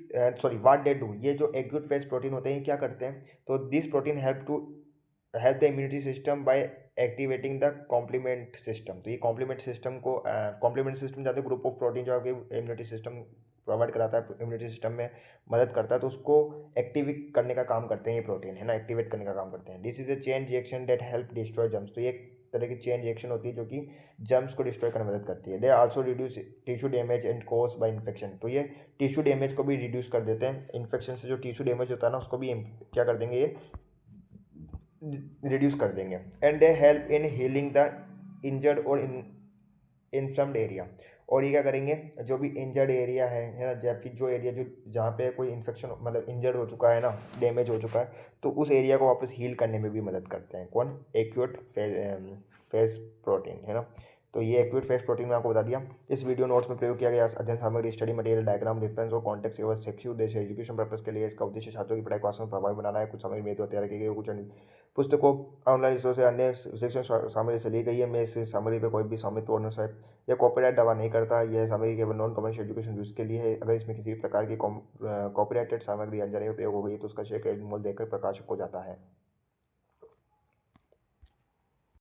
sorry what they do, ये जो एक्यूट फेस प्रोटीन होते हैं ये क्या करते हैं? तो this protein help the immunity system by activating the complement system. तो ये कॉम्प्लीमेंट सिस्टम को कॉम्प्लीमेंट सिस्टम जाते ग्रुप ऑफ प्रोटीन जो आपके इम्यूनिटी सिस्टम प्रोवाइड कराता है, इम्यूनिटी सिस्टम में मदद करता है, तो उसको एक्टिवेट करने का काम करते हैं ये प्रोटीन है ना, एक्टिवेट करने का काम करते हैं। This is a chain reaction that help destroy germs. तो ये एक तरह की चेन रिएक्शन होती है जो कि जर्म्स को डिस्ट्रॉय करने में मदद करती है। They also reduce tissue damage and cause by infection. तो ये टिश्यू डैमेज को भी रिड्यूस कर देते हैं। इन्फेक्शन से जो टिश्यू डैमेज होता है ना उसको भी क्या कर देंगे, ये रिड्यूस कर देंगे। And they help in healing the injured और इन्फ्लम्ड एरिया। और ये क्या करेंगे? जो भी इंजर्ड एरिया है ना, या फिर जो एरिया जो जहाँ पे कोई इन्फेक्शन मतलब इंजर्ड हो चुका है ना, डैमेज हो चुका है, तो उस एरिया को वापस हील करने में भी मदद करते हैं। कौन? एक्यूट फेस प्रोटीन है ना। तो ये एक्यूट फेस प्रोटीन में आपको बता दिया। इस वीडियो नोट्स में प्रयोग किया गया अध्ययन सामग्री, स्टडी मटेरियल, डायग्राम, रेफरेंस और कॉन्टेक्स्ट केवल शैक्षिक उद्देश्य एजुकेशन पर्पस के लिए। इसका उद्देश्य छात्रों की पढ़ाई को आसान प्रभावी बनाना है। कुछ सामग्री मेरे द्वारा तैयार की गई है, कुछ पुस्तकों ऑनलाइन रिसोर्स से अन्य शिक्षण सामग्री से ली गई है। मैं इस सामग्री पर कोई भी स्वामित्व और या कॉपीराइट दावा नहीं करता। यह सामग्री केवल नॉन कमर्शियल एजुकेशन यूज के लिए है। अगर इसमें किसी भी प्रकार की कॉपीराइटेड सामग्री अनजाने में प्रयोग हो गई तो उसका श्रेय क्रेडिट मोल देकर प्रकाशक को जाता है।